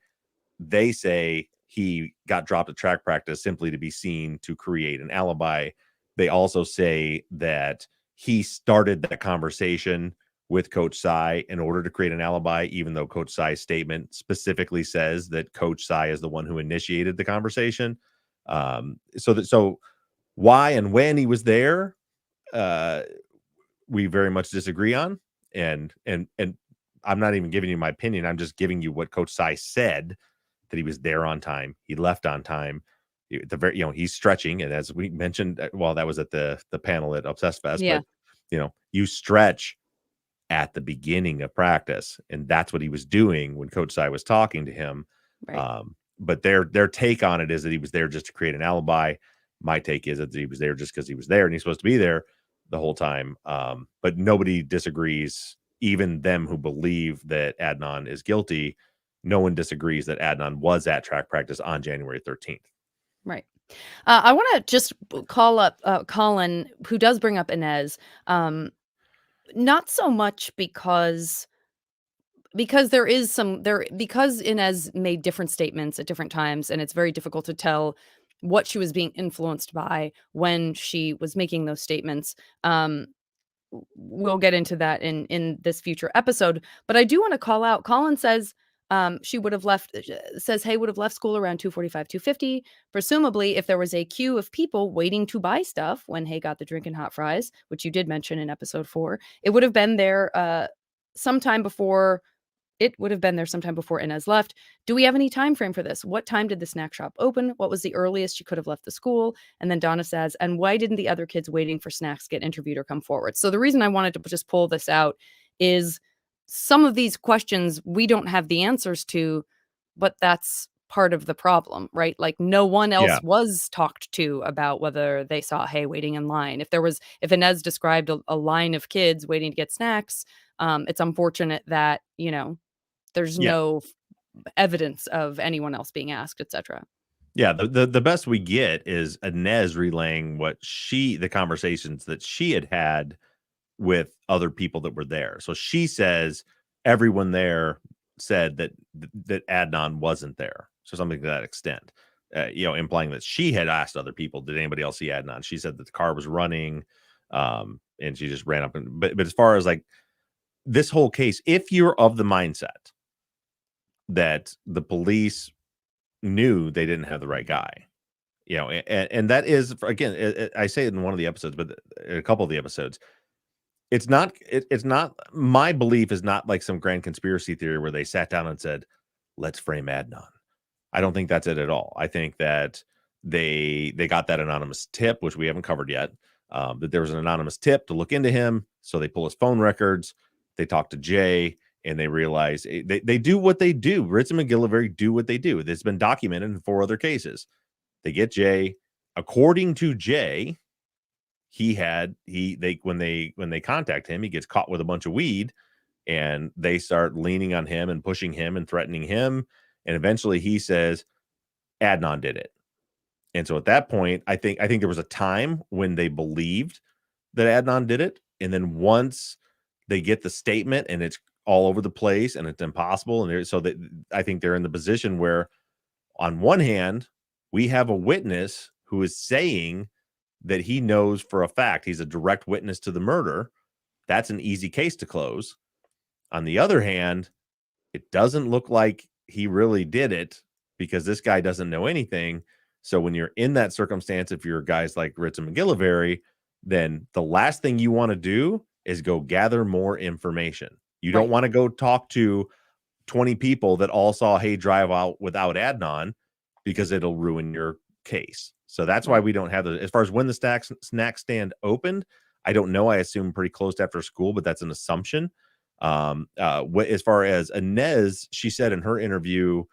They say he got dropped at track practice simply to be seen to create an alibi. They also say that he started that conversation with Coach Tsai in order to create an alibi, even though Coach Tsai's statement specifically says that Coach Tsai is the one who initiated the conversation. So why and when he was there, we very much disagree on. And I'm not even giving you my opinion. I'm just giving you what Coach Tsai said, that he was there on time. He left on time. He's stretching. And as we mentioned, well, that was at the panel at Obsessed Fest, Yeah. but you stretch at the beginning of practice, and that's what he was doing when Coach Tsai was talking to him. Right. But their take on it is that he was there just to create an alibi. My take is that he was there just because he was there and he's supposed to be there the whole time. But nobody disagrees, even them who believe that Adnan is guilty. No one disagrees that Adnan was at track practice on January 13th. Right. I want to just call up Colin, who does bring up Inez. Not so much because there is because Inez made different statements at different times, and it's very difficult to tell what she was being influenced by when she was making those statements. We'll get into that in this future episode, but I do want to call out. Colin says she would have left. Says Hay would have left school around 2:45, 2:50. Presumably, if there was a queue of people waiting to buy stuff when Hay got the drinking hot fries, which you did mention in episode 4, it would have been there sometime before. It would have been there sometime before Inez left. Do we have any time frame for this? What time did the snack shop open? What was the earliest she could have left the school? And then Donna says, and why didn't the other kids waiting for snacks get interviewed or come forward? So the reason I wanted to just pull this out is some of these questions we don't have the answers to, but that's part of the problem, right? Like no one else was talked to about whether they saw Hay waiting in line. If Inez described a line of kids waiting to get snacks, it's unfortunate that, there's no evidence of anyone else being asked, etc. Yeah, the best we get is Inez relaying the conversations that she had with other people that were there. So she says everyone there said that Adnan wasn't there. So something to that extent, implying that she had asked other people, did anybody else see Adnan? She said that the car was running, and she just ran up. But as far as like this whole case, if you're of the mindset that the police knew they didn't have the right guy, and that is, again, I say it in one of the episodes, but a couple of the episodes, it's not my belief is not like some grand conspiracy theory where they sat down and said, let's frame Adnan. I don't think that's it at all. I think that they got that anonymous tip, which we haven't covered yet, that there was an anonymous tip to look into him. So they pull his phone records, they talk to Jay, and they realize they do what they do. Ritz and McGillivray do what they do. It's been documented in 4 other cases. They get Jay. According to Jay, when they contact him, he gets caught with a bunch of weed, and they start leaning on him and pushing him and threatening him. And eventually he says, Adnan did it. And so at that point, I think there was a time when they believed that Adnan did it. And then once they get the statement and it's all over the place and it's impossible. And so that I think they're in the position where on one hand, we have a witness who is saying that he knows for a fact he's a direct witness to the murder. That's an easy case to close. On the other hand, it doesn't look like he really did it because this guy doesn't know anything. So when you're in that circumstance, if you're guys like Ritz and McGillivray, then the last thing you want to do is go gather more information. You don't want to go talk to 20 people that all saw Hay drive out without Adnan, because it'll ruin your case. So that's why we don't have as far as when the snack stand opened, I don't know. I assume pretty close to after school, but that's an assumption. As far as Inez, she said in her interview,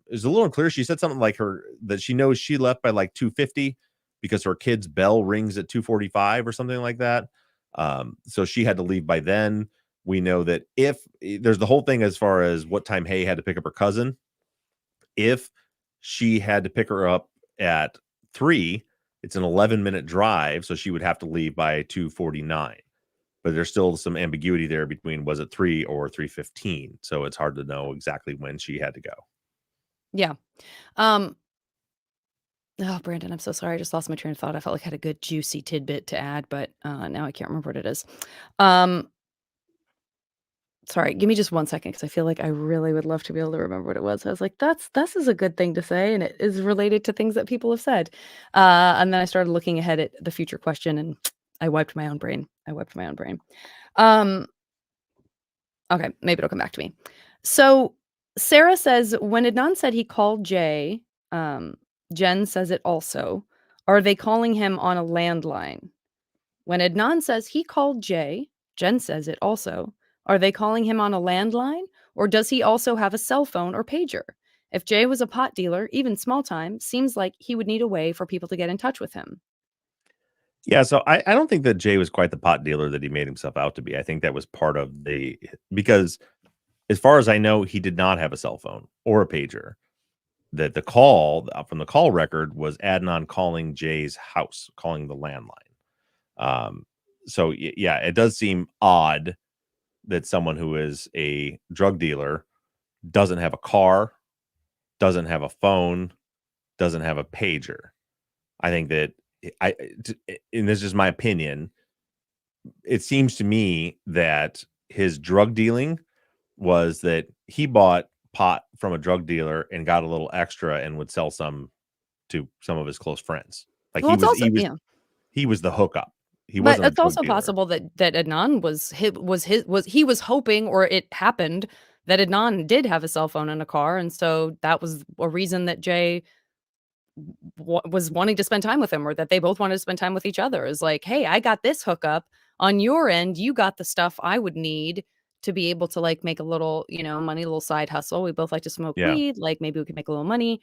is a little unclear. She said something like that she knows she left by like 2:50 because her kid's bell rings at 2:45 or something like that. So she had to leave by then. We know that if there's the whole thing as far as what time Hay had to pick up her cousin, if she had to pick her up at 3, it's an 11-minute drive, so she would have to leave by 2:49. But there's still some ambiguity there between was it 3 or 3:15. So it's hard to know exactly when she had to go. Yeah. Oh, Brandon, I'm so sorry. I just lost my train of thought. I felt like I had a good juicy tidbit to add, but now I can't remember what it is. Sorry, give me just 1 second because I feel like I really would love to be able to remember what it was. I was like, this is a good thing to say, and it is related to things that people have said. And then I started looking ahead at the future question, and I wiped my own brain. Okay, maybe it'll come back to me. So Sarah says, when Adnan said he called Jay, Jen says it also. Are they calling him on a landline? When Adnan says he called Jay, Jen says it also. Are they calling him on a landline? Or does he also have a cell phone or pager? If Jay was a pot dealer, even small time, seems like he would need a way for people to get in touch with him. Yeah, so I don't think that Jay was quite the pot dealer that he made himself out to be. I think that was part of because as far as I know, he did not have a cell phone or a pager. That the call from the call record was Adnan calling Jay's house, calling the landline. So yeah, it does seem odd that someone who is a drug dealer doesn't have a car, doesn't have a phone, doesn't have a pager. I think that and this is my opinion, it seems to me that his drug dealing was that he bought pot from a drug dealer and got a little extra and would sell some to some of his close friends. Like Well, it's also, yeah. He was the hookup. He But wasn't a it's drug also dealer. possible that Adnan was hoping, or it happened that Adnan did have a cell phone and a car, and so that was a reason that Jay was wanting to spend time with him, or that they both wanted to spend time with each other. Is like, hey, I got this hookup on your end. You got the stuff I would need to be able to like make a little, money, a little side hustle. We both like to smoke Yeah. weed. Like maybe we could make a little money.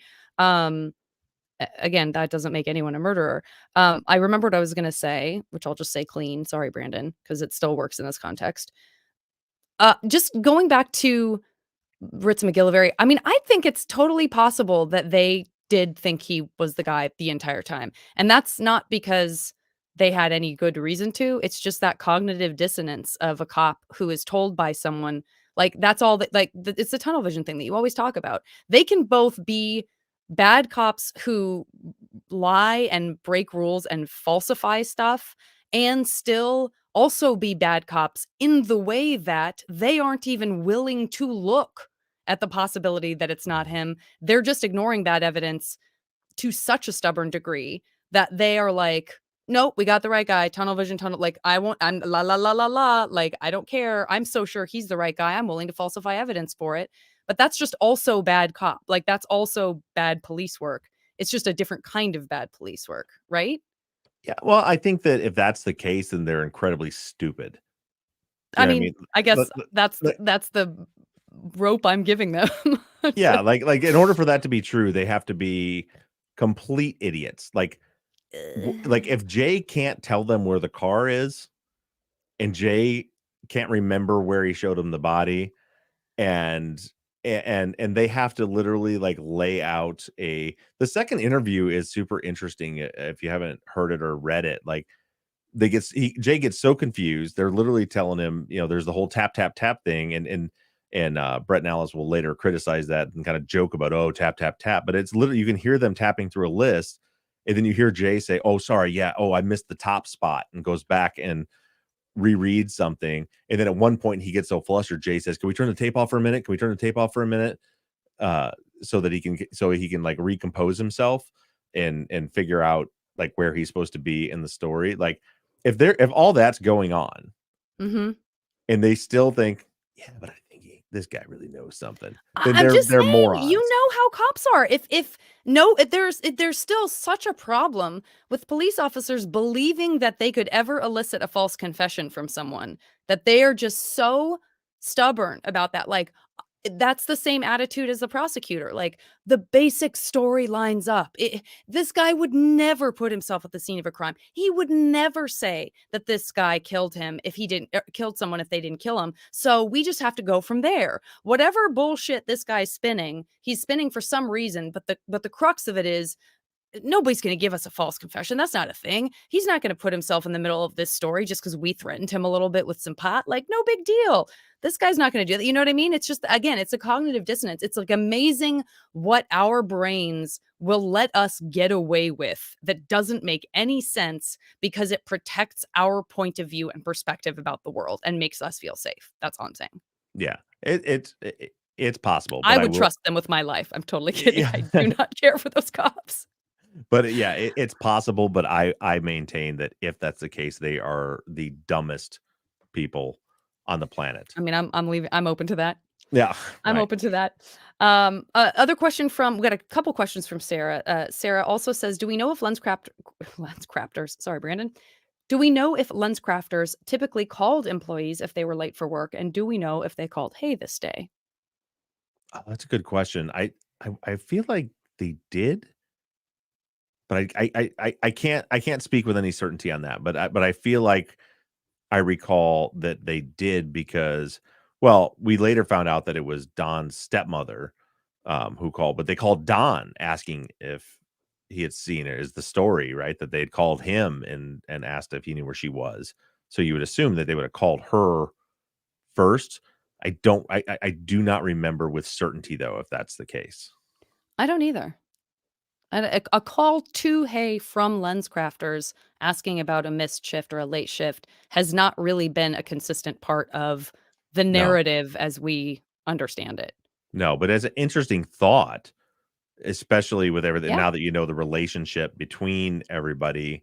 Again, that doesn't make anyone a murderer. I remember what I was going to say, which I'll just say clean. Sorry, Brandon, because it still works in this context. Just going back to Ritz McGillivray, I mean, I think it's totally possible that they did think he was the guy the entire time. And that's not because they had any good reason to. It's just that cognitive dissonance of a cop who is told by someone, like, that's all that, like, it's the tunnel vision thing that you always talk about. They can both be bad cops who lie and break rules and falsify stuff, and still also be bad cops in the way that they aren't even willing to look at the possibility that it's not him. They're just ignoring that evidence to such a stubborn degree that they are like, nope, we got the right guy. Tunnel vision, like, I'm la la la la la. Like, I don't care. I'm so sure he's the right guy. I'm willing to falsify evidence for it. But that's just also bad cop. Like, that's also bad police work. It's just a different kind of bad police work, right? Yeah. Well, I think that if that's the case, then they're incredibly stupid. I mean, I guess that's the rope I'm giving them. Yeah, like in order for that to be true, they have to be complete idiots. Like if Jay can't tell them where the car is, and Jay can't remember where he showed him the body, and they have to literally like lay out the second interview is super interesting if you haven't heard it or read it. Like Jay gets so confused. They're literally telling him, there's the whole tap tap tap thing, and Brett and Alice will later criticize that and kind of joke about, oh, tap tap tap, but it's literally, you can hear them tapping through a list, and then you hear Jay say, oh, sorry, yeah, oh, I missed the top spot, and goes back and rereads something. And then at one point he gets so flustered, Jay says, can we turn the tape off for a minute? Can we turn the tape off for a minute? So that he can like recompose himself and figure out like where he's supposed to be in the story. Like if all that's going on, mm-hmm. and they still think, yeah, but I think this guy really knows something, then I'm just saying, morons. you know how cops are. If there's still such a problem with police officers believing that they could ever elicit a false confession from someone, that they are just so stubborn about that. Like, that's the same attitude as the prosecutor. Like, the basic story lines up. This guy would never put himself at the scene of a crime. He would never say that this guy killed him if he didn't killed someone if they didn't kill him. So we just have to go from there. Whatever bullshit this guy's spinning, he's spinning for some reason. But the crux of it is, nobody's going to give us a false confession. That's not a thing. He's not going to put himself in the middle of this story just because we threatened him a little bit with some pot. Like, no big deal. This guy's not going to do that. You know what I mean? It's just, again, it's a cognitive dissonance. It's like amazing what our brains will let us get away with that doesn't make any sense because it protects our point of view and perspective about the world and makes us feel safe. That's all I'm saying. Yeah, it's possible. I would trust them with my life. I'm totally kidding. Yeah. I do not care for those cops. But yeah, it's possible. But I maintain that if that's the case, they are the dumbest people on the planet. I mean, I'm leaving. I'm open to that. Yeah, I'm open to that. Other question we got a couple questions from Sarah. Sarah also says, do we know if lenscrafters, sorry, Brandon, do we know if lenscrafters typically called employees if they were late for work? And do we know if they called, hey, this day? Oh, that's a good question. I feel like they did, but I can't speak with any certainty on that. But I feel like I recall that they did because, well, we later found out that it was Don's stepmother who called, but they called Don asking if he had seen it. Is the story, right? That they'd called him and asked if he knew where she was. So you would assume that they would have called her first. I do not remember with certainty though if that's the case. I don't either. A call to hey from lenscrafters asking about a missed shift or a late shift has not really been a consistent part of the narrative as we understand it. No, but as an interesting thought, especially with everything Yeah. now that you know the relationship between everybody,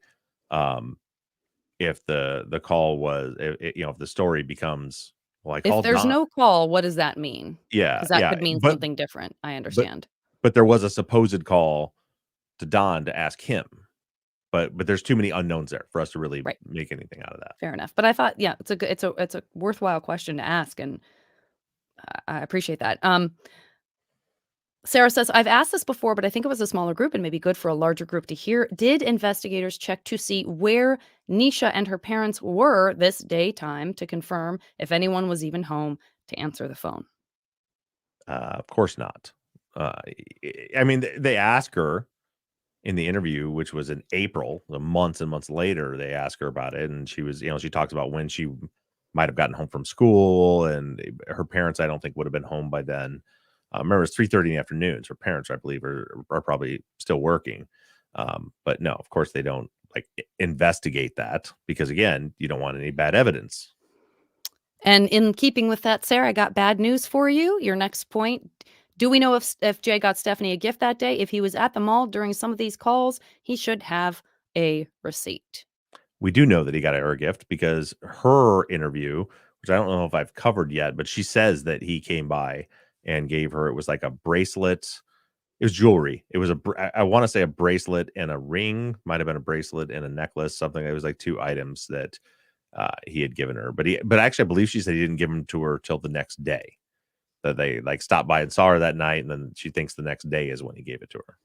if the call was, if the story becomes, well, I If called there's Don. no call, what does that mean? Yeah, Because that yeah, could mean but something different. I understand. but there was a supposed call to Don to ask him, but there's too many unknowns there for us to really Right. make anything out of that. Fair enough. But I thought, yeah, it's a worthwhile question to ask, and I appreciate that. Sarah says, I've asked this before, but I think it was a smaller group and maybe good for a larger group to hear. Did investigators check to see where Nisha and her parents were this daytime to confirm if anyone was even home to answer the phone? Of course not. I mean, they ask her in the interview, which was in April, the months and months later, they asked her about it. And she was, she talks about when she might have gotten home from school, and her parents, I don't think, would have been home by then. Remember, it's 3:30 in the afternoon. So her parents, I believe, are probably still working. But no, of course, they don't investigate that because, again, you don't want any bad evidence. And in keeping with that, Sarah, I got bad news for you. Your next point. Do we know if Jay got Stephanie a gift that day? If he was at the mall during some of these calls, he should have a receipt. We do know that he got her a gift because her interview, which I don't know if I've covered yet, but she says that he came by and gave her, it was like a bracelet. It was jewelry. It was I want to say a bracelet and a ring, might have been a bracelet and a necklace, something. It was like two items that he had given her. But actually, I believe she said he didn't give them to her till the next day. That they stopped by and saw her that night, and then she thinks the next day is when he gave it to her.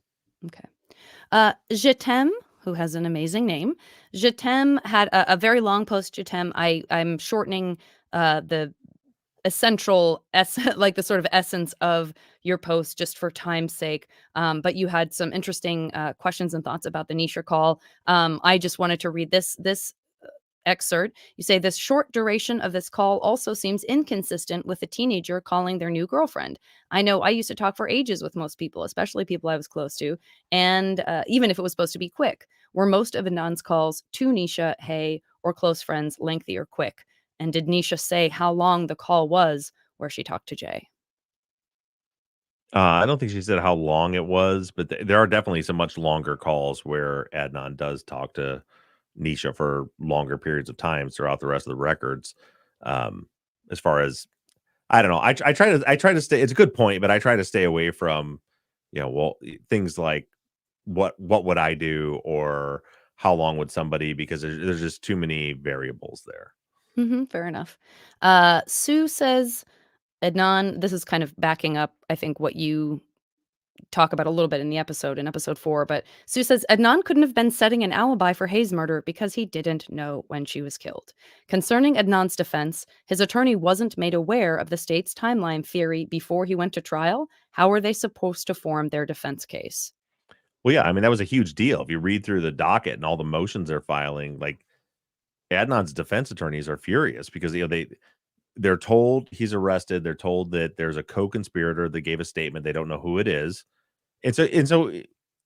Okay. Je t'aime, who has an amazing name. Je t'aime had a very long post. Je t'aime. I'm shortening the essential like the sort of essence of your post just for time's sake. But you had some interesting questions and thoughts about the Nisha call. I just wanted to read this excerpt. You say this short duration of this call also seems inconsistent with a teenager calling their new girlfriend. I know I used to talk for ages with most people, especially people I was close to. And even if it was supposed to be quick, were most of Adnan's calls to Nisha, hey, or close friends lengthy or quick? And did Nisha say how long the call was where she talked to Jay? I don't think she said how long it was, but there are definitely some much longer calls where Adnan does talk to Nisha for longer periods of time throughout the rest of the records. As far as, I don't know, I try to stay. It's a good point, but I try to stay away from, things like what would I do or how long would somebody, because there's just too many variables there. Fair enough. Sue says, Adnan, this is kind of backing up, I think, what you talk about a little bit in episode 4, but Sue says Adnan couldn't have been setting an alibi for Hayes' murder because he didn't know when she was killed. Concerning Adnan's defense, his attorney wasn't made aware of the state's timeline theory before he went to trial. How were they supposed to form their defense case? Well, yeah, I mean, that was a huge deal. If you read through the docket and all the motions they're filing, like Adnan's defense attorneys are furious because they're told he's arrested. They're told that there's a co-conspirator that gave a statement. They don't know who it is. And so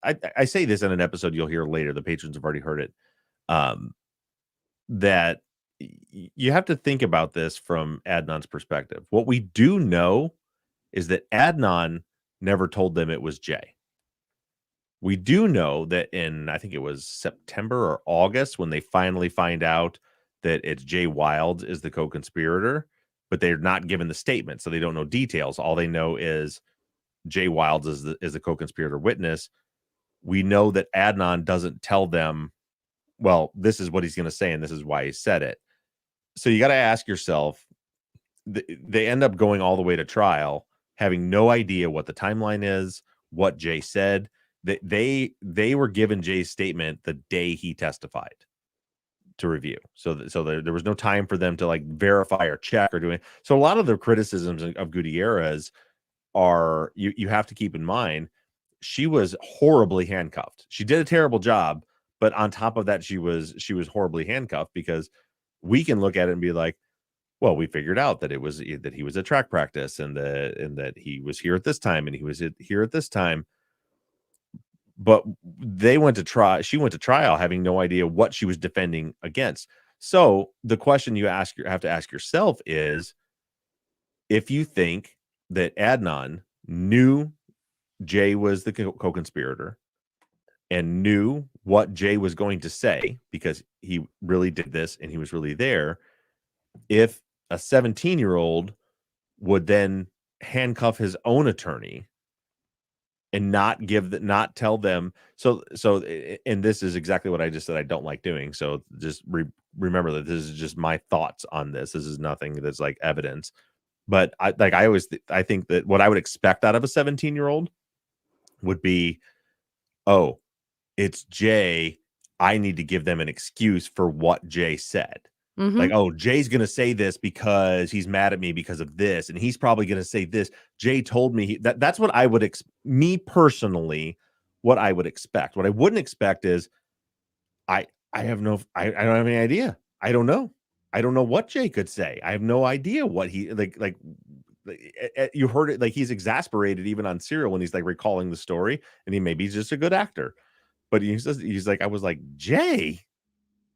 I say this in an episode you'll hear later. The patrons have already heard it. That you have to think about this from Adnan's perspective. What we do know is that Adnan never told them it was Jay. We do know that in, I think it was September or August, when they finally find out that it's Jay Wilds is the co-conspirator, but they're not given the statement, so they don't know details. All they know is Jay Wilds is the co-conspirator witness. We know that Adnan doesn't tell them, well, this is what he's going to say, and this is why he said it. So you got to ask yourself, they end up going all the way to trial, having no idea what the timeline is, what Jay said. They were given Jay's statement the day he testified to review. So there was no time for them to like verify or check or do it. So a lot of the criticisms of Gutierrez are, you have to keep in mind, she was horribly handcuffed. She did a terrible job, but on top of that, she was horribly handcuffed, because we can look at it and be like, well, we figured out that he was at track practice and that he was here at this time and he was here at this time. But she went to trial having no idea what she was defending against. So the question you have to ask yourself is, if you think that Adnan knew Jay was the co-conspirator and knew what Jay was going to say, because he really did this and he was really there, if a 17-year-old would then handcuff his own attorney and not tell them. So, and this is exactly what I just said I don't like doing. So just remember that this is just my thoughts on this. This is nothing that's like evidence. But I think that what I would expect out of a 17-year-old would be, oh, it's Jay. I need to give them an excuse for what Jay said. Mm-hmm. Like, oh, Jay's going to say this because he's mad at me because of this. And he's probably going to say this. Jay told me that's what I would me personally, what I would expect. What I wouldn't expect is I don't have any idea. I don't know. I don't know what Jay could say. I have no idea what he like you heard it. Like, he's exasperated even on Serial when he's like recalling the story, and he maybe he's just a good actor. But he's like, I was like, Jay?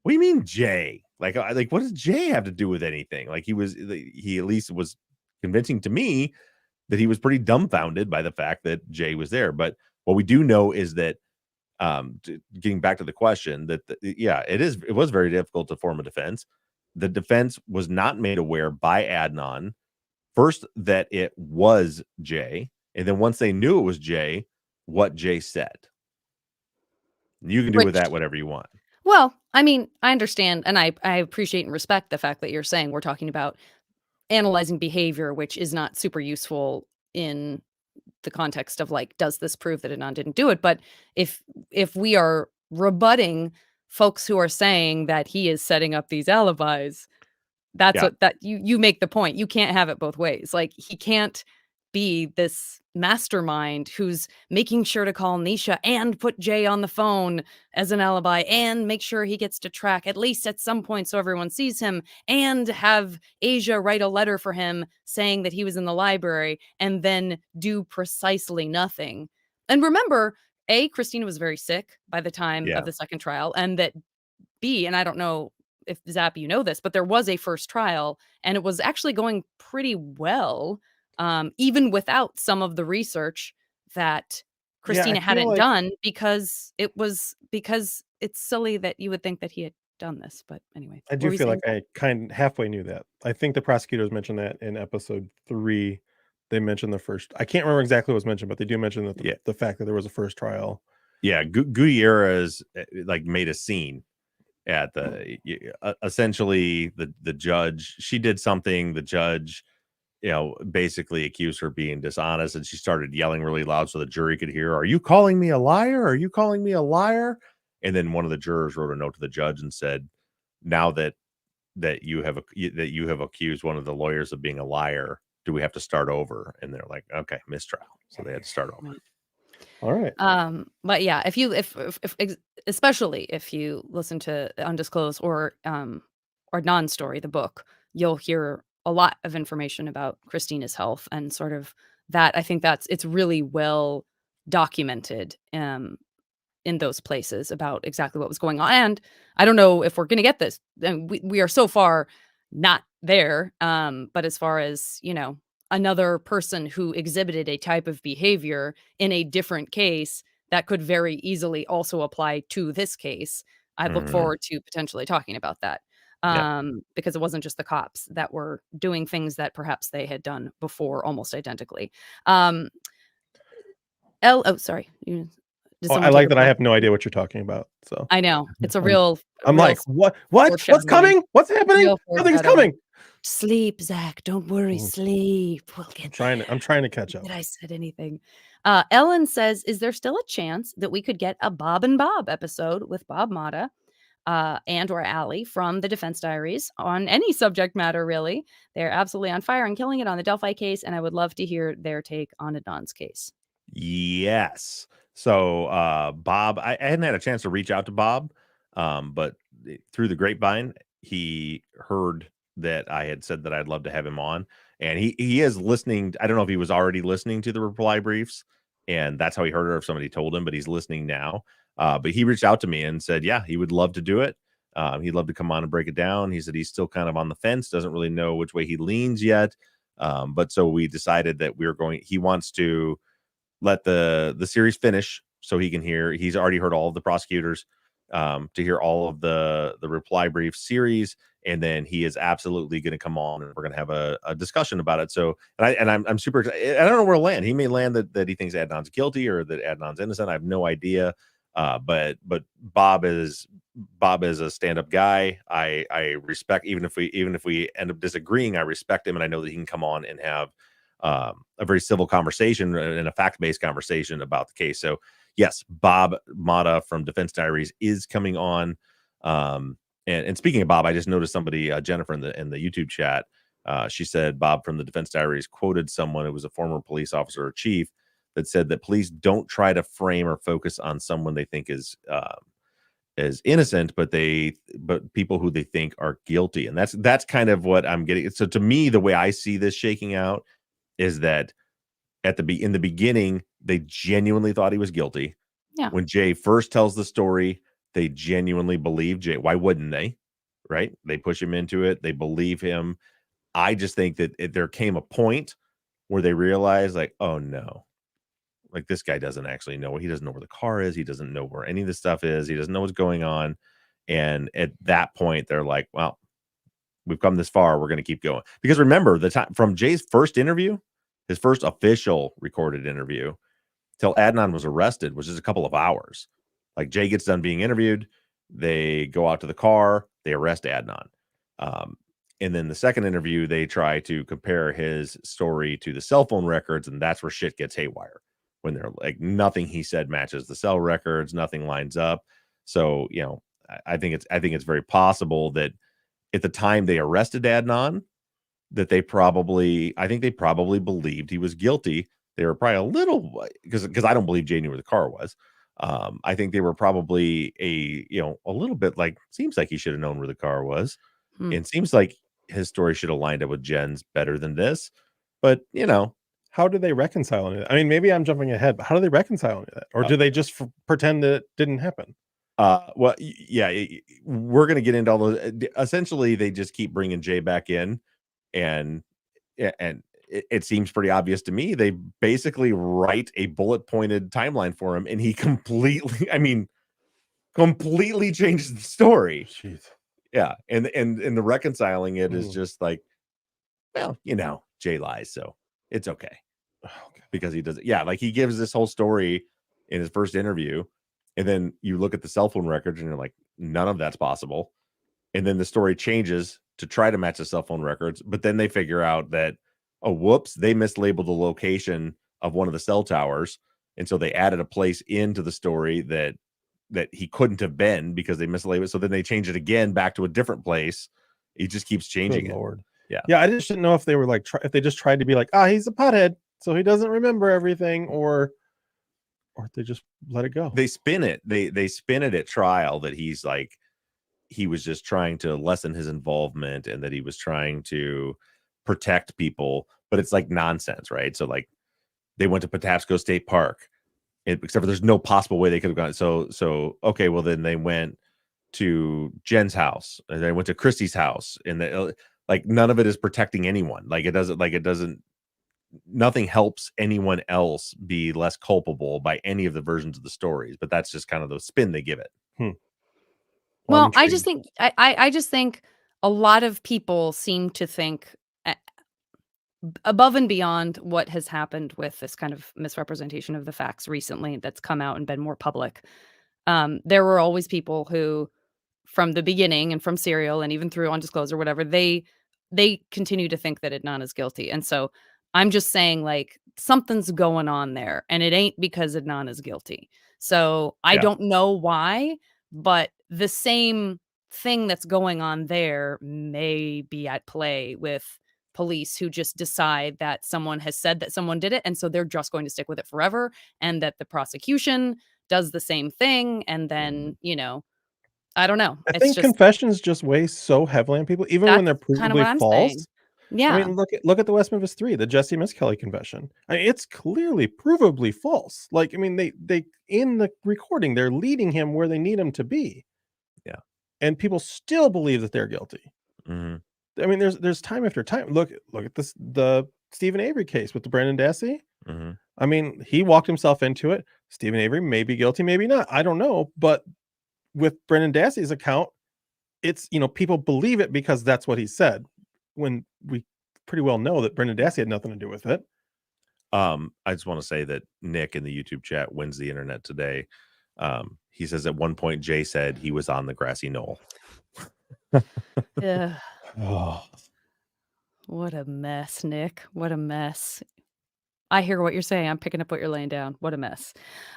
What do you mean, Jay? Like, what does Jay have to do with anything? Like, he at least was convincing to me that he was pretty dumbfounded by the fact that Jay was there. But what we do know is that, getting back to the question, that it was very difficult to form a defense. The defense was not made aware by Adnan first that it was Jay, and then once they knew it was Jay, what Jay said. You can do with that whatever you want. Well, I mean, I understand, and I appreciate and respect the fact that you're saying we're talking about analyzing behavior, which is not super useful in the context of like, does this prove that Adnan didn't do it? But if we are rebutting folks who are saying that he is setting up these alibis, that's what you make the point. You can't have it both ways. Like, he can't be this mastermind who's making sure to call Nisha and put Jay on the phone as an alibi and make sure he gets to track at least at some point so everyone sees him, and have Asia write a letter for him saying that he was in the library, and then do precisely nothing. And remember, A, Christina was very sick by the time of the second trial, and that B, and I don't know if Zap, you know this, but there was a first trial and it was actually going pretty well. Even without some of the research that Christina hadn't done, because it's silly that you would think that he had done this. But anyway, I do feel like I kind of halfway knew that. I think the prosecutors mentioned that in episode 3. They mentioned the first. I can't remember exactly what was mentioned, but they do mention that the fact that there was a first trial. Yeah, Gutierrez like made a scene at the essentially the judge. She did something. The judge basically accused her of being dishonest, and she started yelling really loud so the jury could hear, "Are you calling me a liar? Are you calling me a liar?" And then one of the jurors wrote a note to the judge and said, "Now that you have accused one of the lawyers of being a liar, do we have to start over?" And they're like, "Okay, mistrial." So they had to start over. All right. But yeah, if especially if you listen to Undisclosed or Non-Story, the book, you'll hear a lot of information about Christina's health and sort of that. I think it's really well documented in those places about exactly what was going on. And I don't know if we're going to get this. And we are so far not there. But as far as, another person who exhibited a type of behavior in a different case that could very easily also apply to this case, I look forward to potentially talking about that. Because it wasn't just the cops that were doing things that perhaps they had done before almost identically. Sorry. I like that I have no idea what you're talking about. So I know. It's a real I'm like, what? What's coming? What's happening? Nothing's coming. Sleep, Zach. Don't worry. Sleep. We'll get I'm trying to catch up. Did I said anything? Ellen says, is there still a chance that we could get a Bob and Bob episode with Bob Motta and or Allie from the Defense Diaries on any subject matter, really? They're absolutely on fire and killing it on the Delphi case, and I would love to hear their take on Adnan's case. Yes. So Bob, I hadn't had a chance to reach out to Bob, but through the grapevine, he heard that I had said that I'd love to have him on, and he is listening. I don't know if he was already listening to the reply briefs, and that's how he heard it, or if somebody told him, but he's listening now. But he reached out to me and said, yeah, he would love to do it. He'd love to come on and break it down. He said he's still kind of on the fence, doesn't really know which way he leans yet. But so we decided that he wants to let the series finish so he can hear. He's already heard all of the prosecutors, to hear all of the reply brief series, and then he is absolutely going to come on and we're going to have a discussion about it. So I'm super excited. I don't know where to land. He may land that he thinks Adnan's guilty or that Adnan's innocent. I have no idea. But Bob is a stand-up guy. I respect, even if we end up disagreeing, I respect him, and I know that he can come on and have a very civil conversation and a fact-based conversation about the case. So yes, Bob Motta from Defense Diaries is coming on. And speaking of Bob, I just noticed somebody, Jennifer, in the YouTube chat, she said Bob from the Defense Diaries quoted someone who was a former police officer or chief that said that police don't try to frame or focus on someone they think is innocent, but people who they think are guilty. And that's kind of what I'm getting. So to me, the way I see this shaking out is that in the beginning, they genuinely thought he was guilty. Yeah. When Jay first tells the story, they genuinely believe Jay. Why wouldn't they? Right? They push him into it. They believe him. I just think that there came a point where they realized, like, oh no, like this guy doesn't actually know. He doesn't know where the car is. He doesn't know where any of this stuff is. He doesn't know what's going on. And at that point, they're like, well, we've come this far. We're going to keep going. Because remember, the time from Jay's first interview, his first official recorded interview, till Adnan was arrested, which is a couple of hours. Like Jay gets done being interviewed, they go out to the car, they arrest Adnan. And then the second interview, they try to compare his story to the cell phone records, and that's where shit gets haywire. When they're like, nothing he said matches the cell records, nothing lines up. So, I think it's very possible that at the time they arrested Adnan, that they probably believed he was guilty. They were probably a little, because I don't believe Jay knew where the car was. I think they were probably a little bit like, seems like he should have known where the car was. And seems like his story should have lined up with Jen's better than this. But, how do they reconcile it? I mean, maybe I'm jumping ahead, but how do they reconcile that? Or do they just pretend that it didn't happen? Well, yeah, we're going to get into all those. Essentially, they just keep bringing Jay back in, and it seems pretty obvious to me. They basically write a bullet pointed timeline for him, and he completely changes the story. Jeez. Yeah, and the reconciling it is just like, well, Jay lies, so it's okay. Because he does it. Yeah, like he gives this whole story in his first interview, and then you look at the cell phone records and you're like, none of that's possible. And then the story changes to try to match the cell phone records, but then they figure out that, oh, whoops, they mislabeled the location of one of the cell towers. And so they added a place into the story that he couldn't have been because they mislabeled it. So then they change it again back to a different place. He just keeps changing Good it. Lord. Yeah. Yeah. I just didn't know if they were like, if they just tried to be like, he's a pothead, so he doesn't remember everything, or if they just let it go. They spin it. They spin it at trial that he's like, he was just trying to lessen his involvement and that he was trying to protect people, but it's like nonsense, right? So like they went to Patapsco State Park, except for there's no possible way they could have gone. So okay, well then they went to Jen's house and they went to Christy's house, and like none of it is protecting anyone. Like it doesn't nothing helps anyone else be less culpable by any of the versions of the stories, but that's just kind of the spin they give it. Well, I just think I just think a lot of people seem to think above and beyond what has happened with this kind of misrepresentation of the facts recently that's come out and been more public. There were always people who, from the beginning and from Serial and even through Undisclosed or whatever, they continue to think that Adnan is guilty. And so I'm just saying, like, something's going on there, and it ain't because Adnan is guilty. So I don't know why, but the same thing that's going on there may be at play with police who just decide that someone has said that someone did it, and so they're just going to stick with it forever, and that the prosecution does the same thing, and then, I don't know. I It's think just confessions just weigh so heavily on people, even when that's they're kinda provably what I'm saying. false. Yeah. I mean, look at the West Memphis 3, the Jesse Miss Kelly confession. I mean, it's clearly provably false. Like, I mean, they in the recording, they're leading him where they need him to be. Yeah. And people still believe that they're guilty. Mm-hmm. I mean, there's time after time. Look at this, the Stephen Avery case with the Brendan Dassey. Mm-hmm. I mean, he walked himself into it. Stephen Avery may be guilty, maybe not. I don't know. But with Brendan Dassey's account, it's, people believe it because that's what he said, when we pretty well know that Brendan Dassey had nothing to do with it. I just want to say that Nick in the YouTube chat wins the internet today. He says at one point Jay said he was on the grassy knoll. Yeah. Oh. What a mess, Nick. What a mess. I hear what you're saying. I'm picking up what you're laying down. What a mess.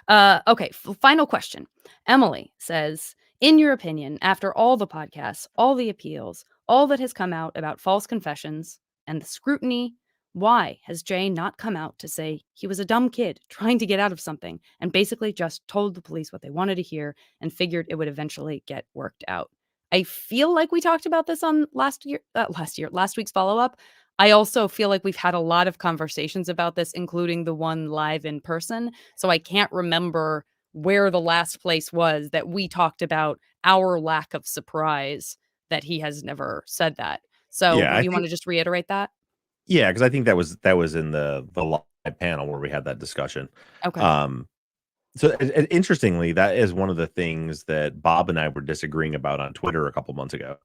Okay, final question. Emily says, in your opinion, after all the podcasts, all the appeals, all that has come out about false confessions and the scrutiny, why has Jay not come out to say he was a dumb kid trying to get out of something and basically just told the police what they wanted to hear and figured it would eventually get worked out? I feel like we talked about this on last week's follow-up. I also feel like we've had a lot of conversations about this, including the one live in person. So I can't remember where the last place was that we talked about our lack of surprise that he has never said that. So Yeah, you want to just reiterate that? Yeah, because I think that was in the live panel where we had that discussion. Okay. So interestingly, that is one of the things that Bob and I were disagreeing about on Twitter a couple months ago.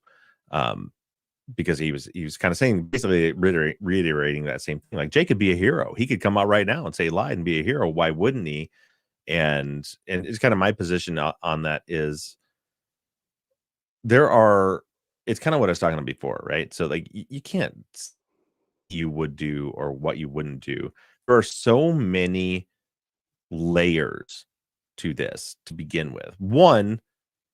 Because he was kind of saying, basically reiterating that same thing. Like, Jay could be a hero. He could come out right now and say he lied and be a hero. Why wouldn't he? And it's kind of my position on that is it's kind of what I was talking about before, right? So like you can't you would do or what you wouldn't do. There are so many layers to this to begin with. One,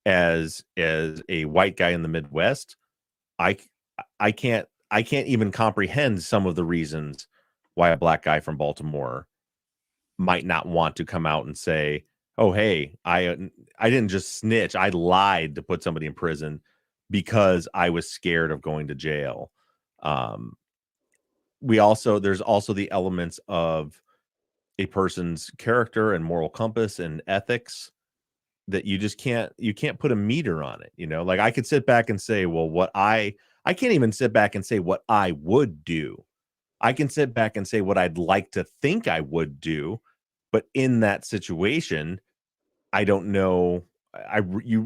as a white guy in the Midwest, I can't even comprehend some of the reasons why a black guy from Baltimore might not want to come out and say, "Oh, hey, I didn't just snitch. I lied to put somebody in prison because I was scared of going to jail." There's also the elements of a person's character and moral compass and ethics that you can't put a meter on it. Like, I could sit back and say, well, I can't even sit back and say what I would do. I can sit back and say what I'd like to think I would do, but in that situation, I don't know.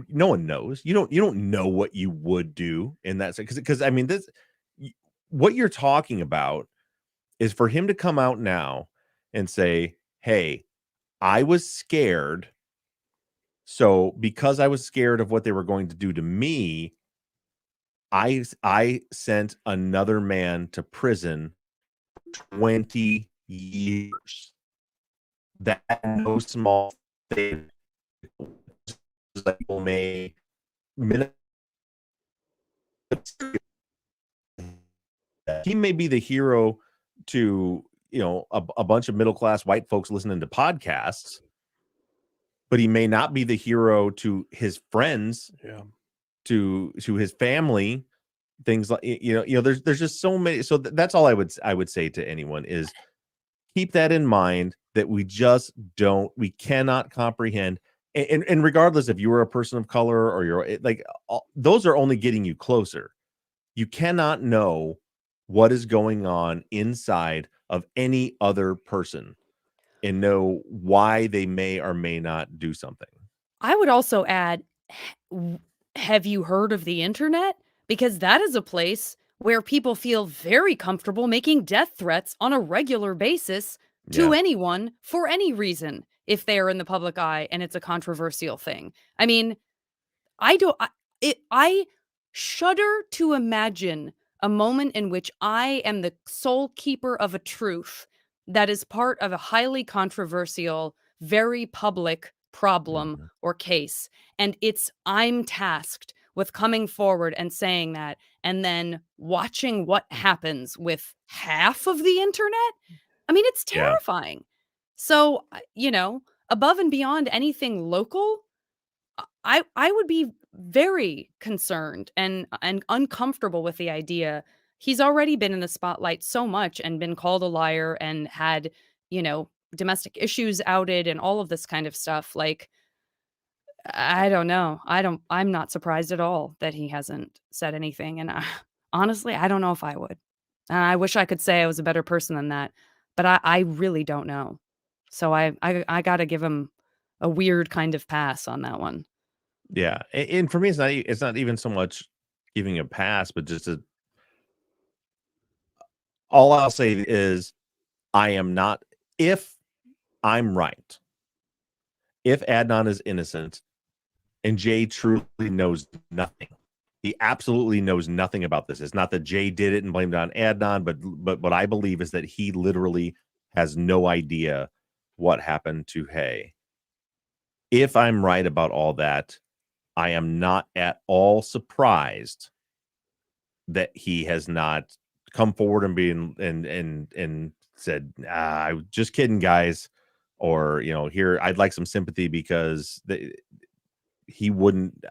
No one knows. You don't know what you would do in that, because I mean, what you're talking about is for him to come out now and say, "Hey, I was scared. So because I was scared of what they were going to do to me, I sent another man to prison 20 years. That no small thing. Like may he may be the hero to a bunch of middle class white folks listening to podcasts, but he may not be the hero to his friends, to his family. Things like there's just so many. So that's all I would say to anyone is keep that in mind, that we cannot comprehend. And regardless if you were a person of color or you're those are only getting you closer. You cannot know what is going on inside of any other person and know why they may or may not do something. I would also add, have you heard of the internet? Because that is a place where people feel very comfortable making death threats on a regular basis to anyone for any reason if they are in the public eye and it's a controversial thing. I mean, I shudder to imagine a moment in which I am the sole keeper of a truth that is part of a highly controversial, very public problem or case. And I'm tasked with coming forward and saying that, and then watching what happens with half of the internet. I mean, it's terrifying. So, above and beyond anything local, I would be very concerned and uncomfortable with the idea. He's already been in the spotlight so much and been called a liar and had, domestic issues outed and all of this kind of stuff. Like, I don't know. I'm not surprised at all that he hasn't said anything. And honestly, I don't know if I would. And I wish I could say I was a better person than that, but I really don't know. So I got to give him a weird kind of pass on that one. Yeah, and for me, it's not even so much giving a pass, but just all I'll say is I am not. If I'm right, if Adnan is innocent, and Jay truly knows nothing, he absolutely knows nothing about this. It's not that Jay did it and blamed it on Adnan, but what I believe is that he literally has no idea what happened to Hay. If I'm right about all that, I am not at all surprised that he has not come forward and been and said, "I was just kidding, guys," or here I'd like some sympathy, because he wouldn't.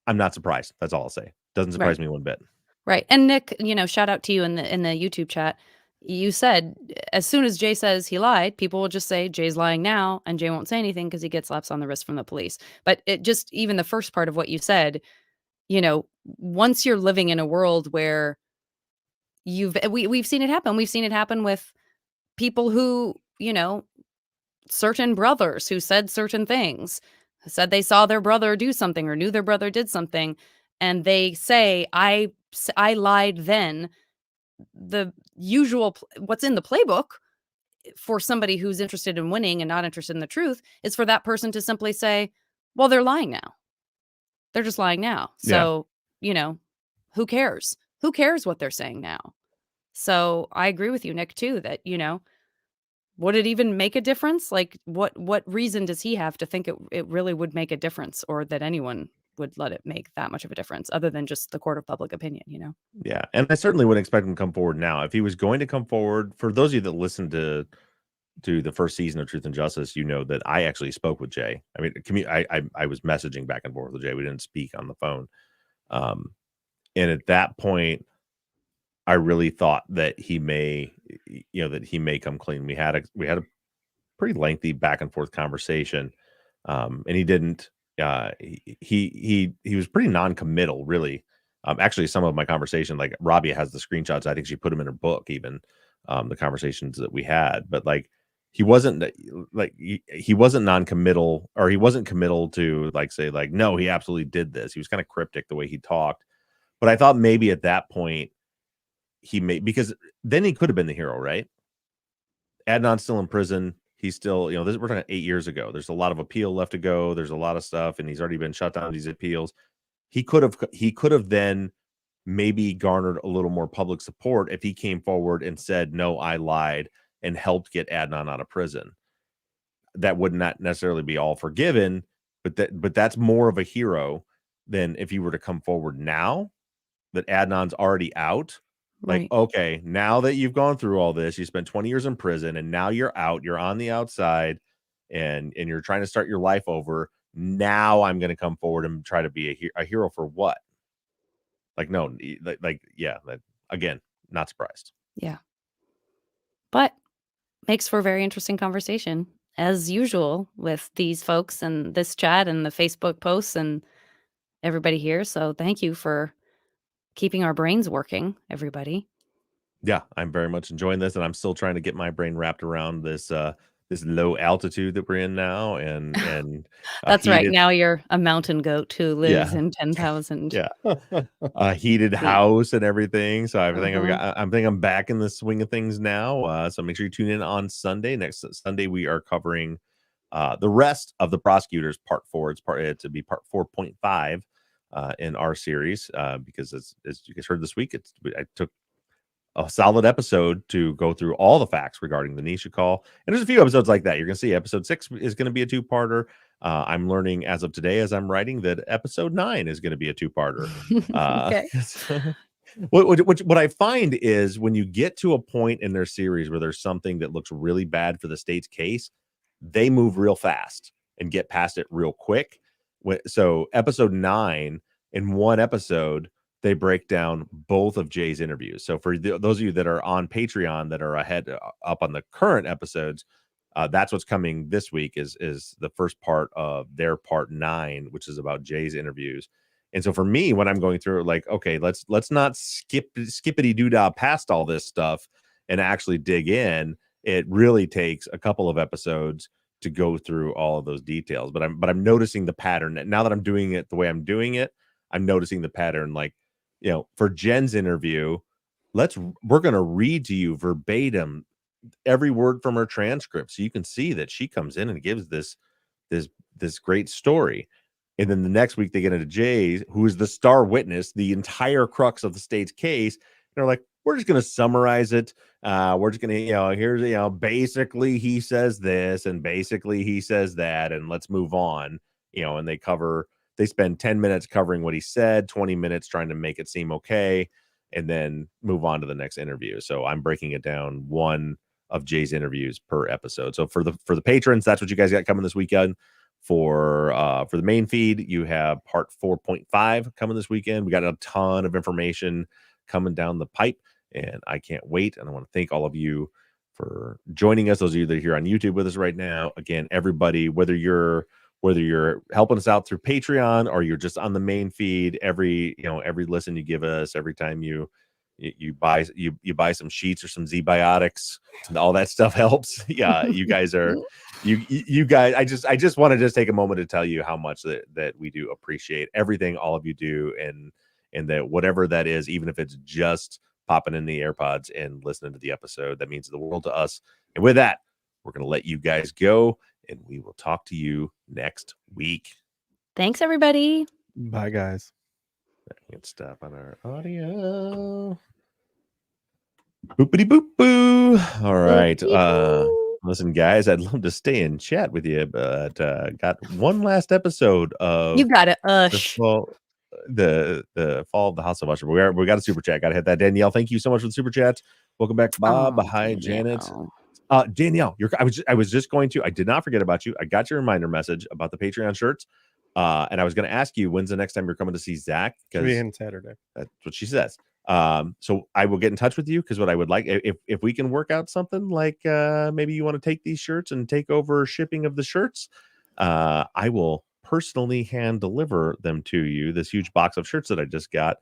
I'm not surprised. That's all I'll say. Doesn't surprise me one bit. Right. And Nick, shout out to you in the YouTube chat. You said as soon as Jay says he lied, people will just say Jay's lying now, and Jay won't say anything because he gets slaps on the wrist from the police. But it just, even the first part of what you said, once you're living in a world where we've seen it happen. We've seen it happen with people who, certain brothers who said certain things, said they saw their brother do something or knew their brother did something, and they say, I lied then. The usual, what's in the playbook for somebody who's interested in winning and not interested in the truth is for that person to simply say, well, they're lying now. They're just lying now. So, who cares? Who cares what they're saying now? So I agree with you, Nick, too, that, would it even make a difference? Like, what reason does he have to think it really would make a difference, or that anyone would let it make that much of a difference other than just the court of public opinion, Yeah. And I certainly wouldn't expect him to come forward now. If he was going to come forward, for those of you that listened to the first season of Truth and Justice, that I actually spoke with Jay. I mean, I was messaging back and forth with Jay. We didn't speak on the phone. And at that point, I really thought that he may come clean. We had a pretty lengthy back and forth conversation. And he didn't. He was pretty non-committal, really. Actually, some of my conversation, like Rabia has the screenshots. I think she put them in her book, even the conversations that we had. But like, he wasn't he wasn't non-committal, or he wasn't committal to say no, he absolutely did this. He was kind of cryptic the way he talked. But I thought maybe at that point because then he could have been the hero, right? Adnan's still in prison. He's still, we're talking 8 years ago. There's a lot of appeal left to go. There's a lot of stuff, and he's already been shut down these appeals. He could have then maybe garnered a little more public support if he came forward and said, no, I lied, and helped get Adnan out of prison. That would not necessarily be all forgiven, but that's more of a hero than if he were to come forward now that Adnan's already out. Like, okay, now that you've gone through all this, you spent 20 years in prison, and now you're out, you're on the outside, and you're trying to start your life over. Now I'm going to come forward and try to be a hero for what? Like, no, yeah, again, not surprised. Yeah. But makes for a very interesting conversation, as usual, with these folks and this chat and the Facebook posts and everybody here. So thank you for keeping our brains working, everybody. Yeah, I'm very much enjoying this, and I'm still trying to get my brain wrapped around this this low altitude that we're in now, and that's right. Now you're a mountain goat who lives yeah. in 10,000. Yeah, a heated house and everything. So I think I'm back in the swing of things now. So make sure you tune in on Sunday. Next Sunday we are covering the rest of the prosecutors, part 4. It's to be part 4.5 in our series because as you guys heard this week, I took a solid episode to go through all the facts regarding the Nisha call. And there's a few episodes like that. You're going to see episode 6 is going to be a 2-parter. I'm learning as of today, as I'm writing, that episode 9 is going to be a 2-parter. Okay. What I find is when you get to a point in their series where there's something that looks really bad for the state's case, they move real fast and get past it real quick. So episode 9, in one episode, they break down both of Jay's interviews. So for those of you that are on Patreon that are up on the current episodes, that's what's coming this week is the first part of their part 9, which is about Jay's interviews. And so for me, when I'm going through, like, okay, let's not skippity doodah past all this stuff and actually dig in. It really takes a couple of episodes to go through all of those details. But I'm noticing the pattern now that I'm doing it the way I'm doing it. I'm noticing the pattern. Like, for Jen's interview, we're going to read to you verbatim every word from her transcript, so you can see that she comes in and gives this great story. And then the next week they get into Jay, who is the star witness, the entire crux of the state's case. And they're like, we're just going to summarize it. We're just going to, here's, basically he says this and basically he says that, and let's move on. And they spend 10 minutes covering what he said, 20 minutes trying to make it seem okay, and then move on to the next interview. So I'm breaking it down, one of Jay's interviews per episode. So for the patrons, that's what you guys got coming this weekend. For the main feed, you have part 4.5 coming this weekend. We got a ton of information coming down the pipe, and I can't wait. And I want to thank all of you for joining us. Those of you that are here on YouTube with us right now. Again, everybody, whether you're helping us out through Patreon or you're just on the main feed, every listen you give us, every time you buy some sheets or some Z-Biotics, all that stuff helps. Yeah, you guys are you guys. I just want to take a moment to tell you how much that we do appreciate everything all of you do, and that whatever that is, even if it's just popping in the AirPods and listening to the episode, that means the world to us. And with that, we're going to let you guys go, and we will talk to you next week. Thanks, everybody. Bye, guys. Let's stop on our audio. Boopity boop boo. All right. Listen, guys, I'd love to stay and chat with you, but got one last episode of you got it. The Fall of the House of Usher. We got a super chat. Gotta hit that. Danielle, thank you so much for the super chat. Welcome back, Bob. Hi, Janet. Danielle, I was just going to. I did not forget about you. I got your reminder message about the Patreon shirts, and I was going to ask you when's the next time you're coming to see Zach? Because in Saturday. That's what she says. So I will get in touch with you, because what I would like, if we can work out something like maybe you want to take these shirts and take over shipping of the shirts, I will personally hand deliver them to you, this huge box of shirts that I just got,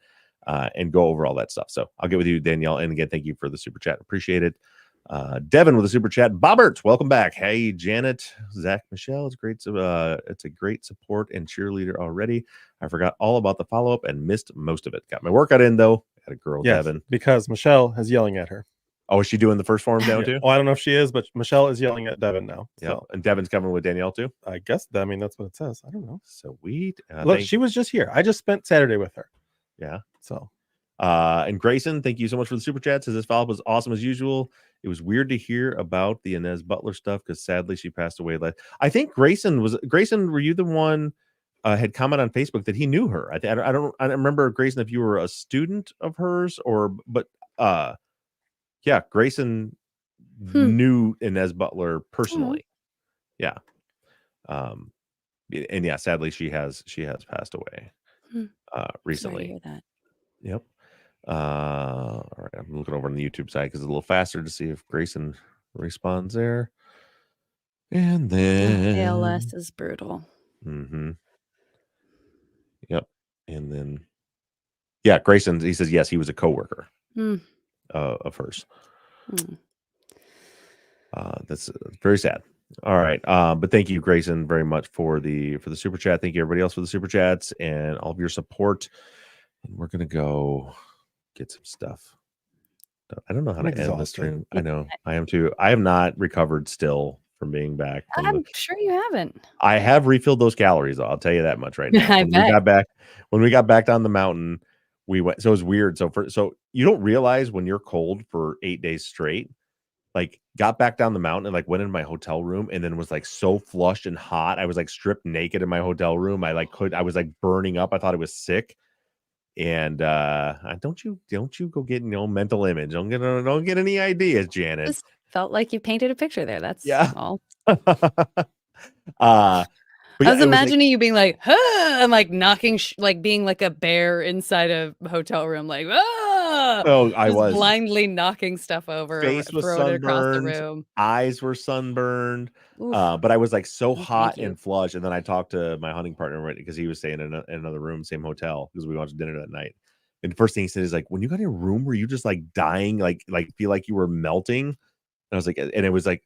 and go over all that stuff. So I'll get with you, Danielle. And again, thank you for the super chat. Appreciate it. Devin with a super chat. Bobbert, welcome back. Hey, Janet, Zach, Michelle. It's great. It's a great support and cheerleader already. I forgot all about the follow-up and missed most of it. Got my workout in, though. Had a girl, yes, Devin. Because Michelle is yelling at her. Oh, is she doing the first form down too? Well, I don't know if she is, but Michelle is yelling at Devin now. Yeah, so. And Devin's coming with Danielle too? I guess. I mean, that's what it says. I don't know. Sweet. Look, she was just here. I just spent Saturday with her. Yeah. So And Grayson, thank you so much for the super chat. Says this follow-up was awesome as usual. It was weird to hear about the Inez Butler stuff because sadly she passed away. I think Grayson, were you the one had commented on Facebook that he knew her? I don't remember, Grayson, if you were a student of hers but yeah, Grayson knew Inez Butler personally. Yeah. And yeah, sadly she has passed away recently. Sorry to hear that. Yep. All right, I'm looking over on the YouTube side because it's a little faster to see if Grayson responds there. And then ALS is brutal. Yep. And then yeah, Grayson, he says yes, he was a coworker of hers. That's very sad. All right. But thank you, Grayson, very much for the super chat. Thank you, everybody else, for the super chats and all of your support. And we're gonna go get some stuff. I don't know how to end this stream. I know I am too. I have not recovered still from being back. I'm sure you haven't. I have refilled those calories, though. I'll tell you that much right now. When we got back down the mountain, we went. So it was weird. So you don't realize when you're cold for 8 days straight. Like got back down the mountain and like went in my hotel room and then was like so flushed and hot. I was like stripped naked in my hotel room. I was like burning up. I thought I was sick. And don't you go get mental image. Don't get any ideas, Janet. Just felt like you painted a picture there. That's all. I was imagining you being like, huh, and like knocking, like being like a bear inside a hotel room, like, ah! Oh, I was blindly knocking stuff over, face was throwing it across the sunburned, room. eyes were sunburned. But I was like so hot and flushed. And then I talked to my hunting partner because he was staying in another room, same hotel, because we went to dinner that night. And the first thing he said is like, when you got in a room, were you just like dying, like feel like you were melting? And I was like, and it was like,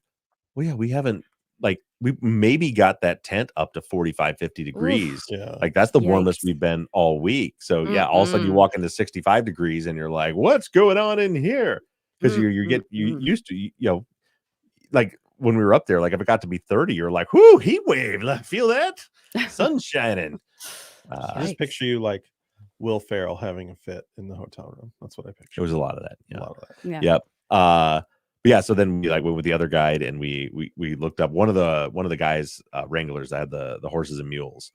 well, yeah, we haven't. Like we maybe got that tent up to 45, 50 degrees. Yeah. Like that's the warmest we've been all week. So yeah, all of a sudden you walk into 65 degrees and you're like, what's going on in here? Because you used to, like when we were up there, like if it got to be 30, you're like, whoo, heat wave. Feel that? Sun shining. Just picture you like Will Ferrell having a fit in the hotel room. That's what I pictured. It was a lot of that. Yeah. A lot of that. Yeah. Yep. Yeah, so then we went with the other guide and we looked up one of the guys wranglers that had the horses and mules.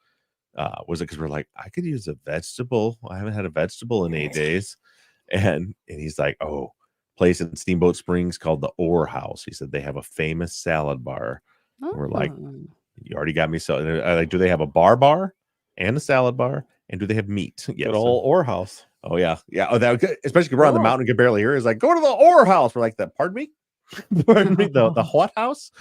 Was it because we're like, I could use a vegetable. I haven't had a vegetable in 8 days. And he's like, oh, place in Steamboat Springs called the Orr House. He said they have a famous salad bar. And we're like, you already got me. So like, do they have a bar and a salad bar? And do they have meat? Good old Orr House. Oh yeah. Oh, that especially because we're on the mountain and can barely hear. It's like, go to the Orr House. We're like, that. Pardon me. Pardon me, the what house?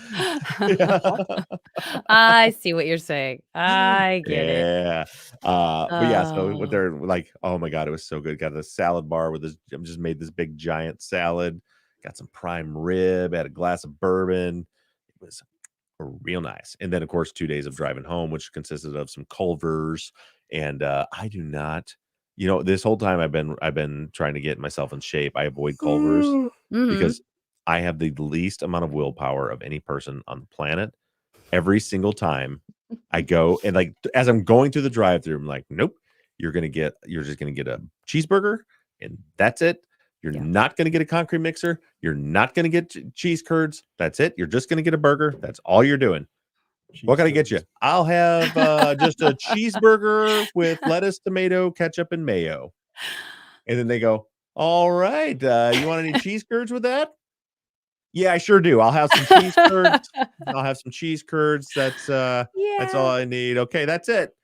I see what you're saying. I get it. Yeah. But yeah, so what they're like, oh my god, it was so good. Got a salad bar with this. Just made this big giant salad. Got some prime rib. Had a glass of bourbon. It was real nice. And then of course 2 days of driving home, which consisted of some Culvers. And I do not. This whole time I've been trying to get myself in shape. I avoid Culvers because I have the least amount of willpower of any person on the planet. Every single time I go and like as I'm going through the drive-thru, I'm like, nope, you're just gonna get a cheeseburger and that's it. You're not gonna get a concrete mixer. You're not gonna get cheese curds. That's it. You're just gonna get a burger. That's all you're doing. What can I get you? I'll have just a cheeseburger with lettuce, tomato, ketchup, and mayo. And then they go, all right, you want any cheese curds with that? Yeah, I sure do. I'll have some cheese curds. That's all I need. Okay, that's it.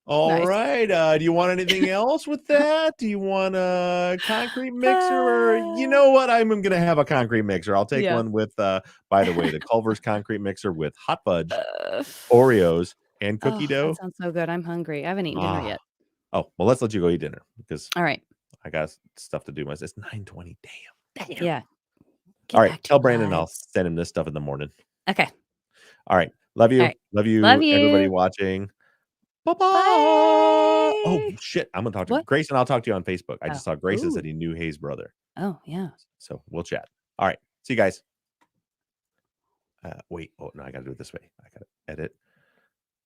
All right. Do you want anything else with that? Do you want a concrete mixer? Or you know what? I'm gonna have a concrete mixer. I'll take one with by the way, the Culver's concrete mixer with hot fudge, Oreos, and cookie dough. That sounds so good. I'm hungry. I haven't eaten dinner yet. Oh, well, let's let you go eat dinner because all right. I got stuff to do. It's 9:20. Damn. Yeah. All right, tell Brandon I'll send him this stuff in the morning. Okay. All right. Love you. Right. Love you. Everybody watching. Bye-bye. Oh, shit. I'm going to talk to Grayson. I'll talk to you on Facebook. I just saw Grayson said he knew Hayes' brother. Oh, yeah. So we'll chat. All right. See you guys. Wait. Oh, no, I got to do it this way. I got to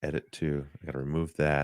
edit to, I got to remove that.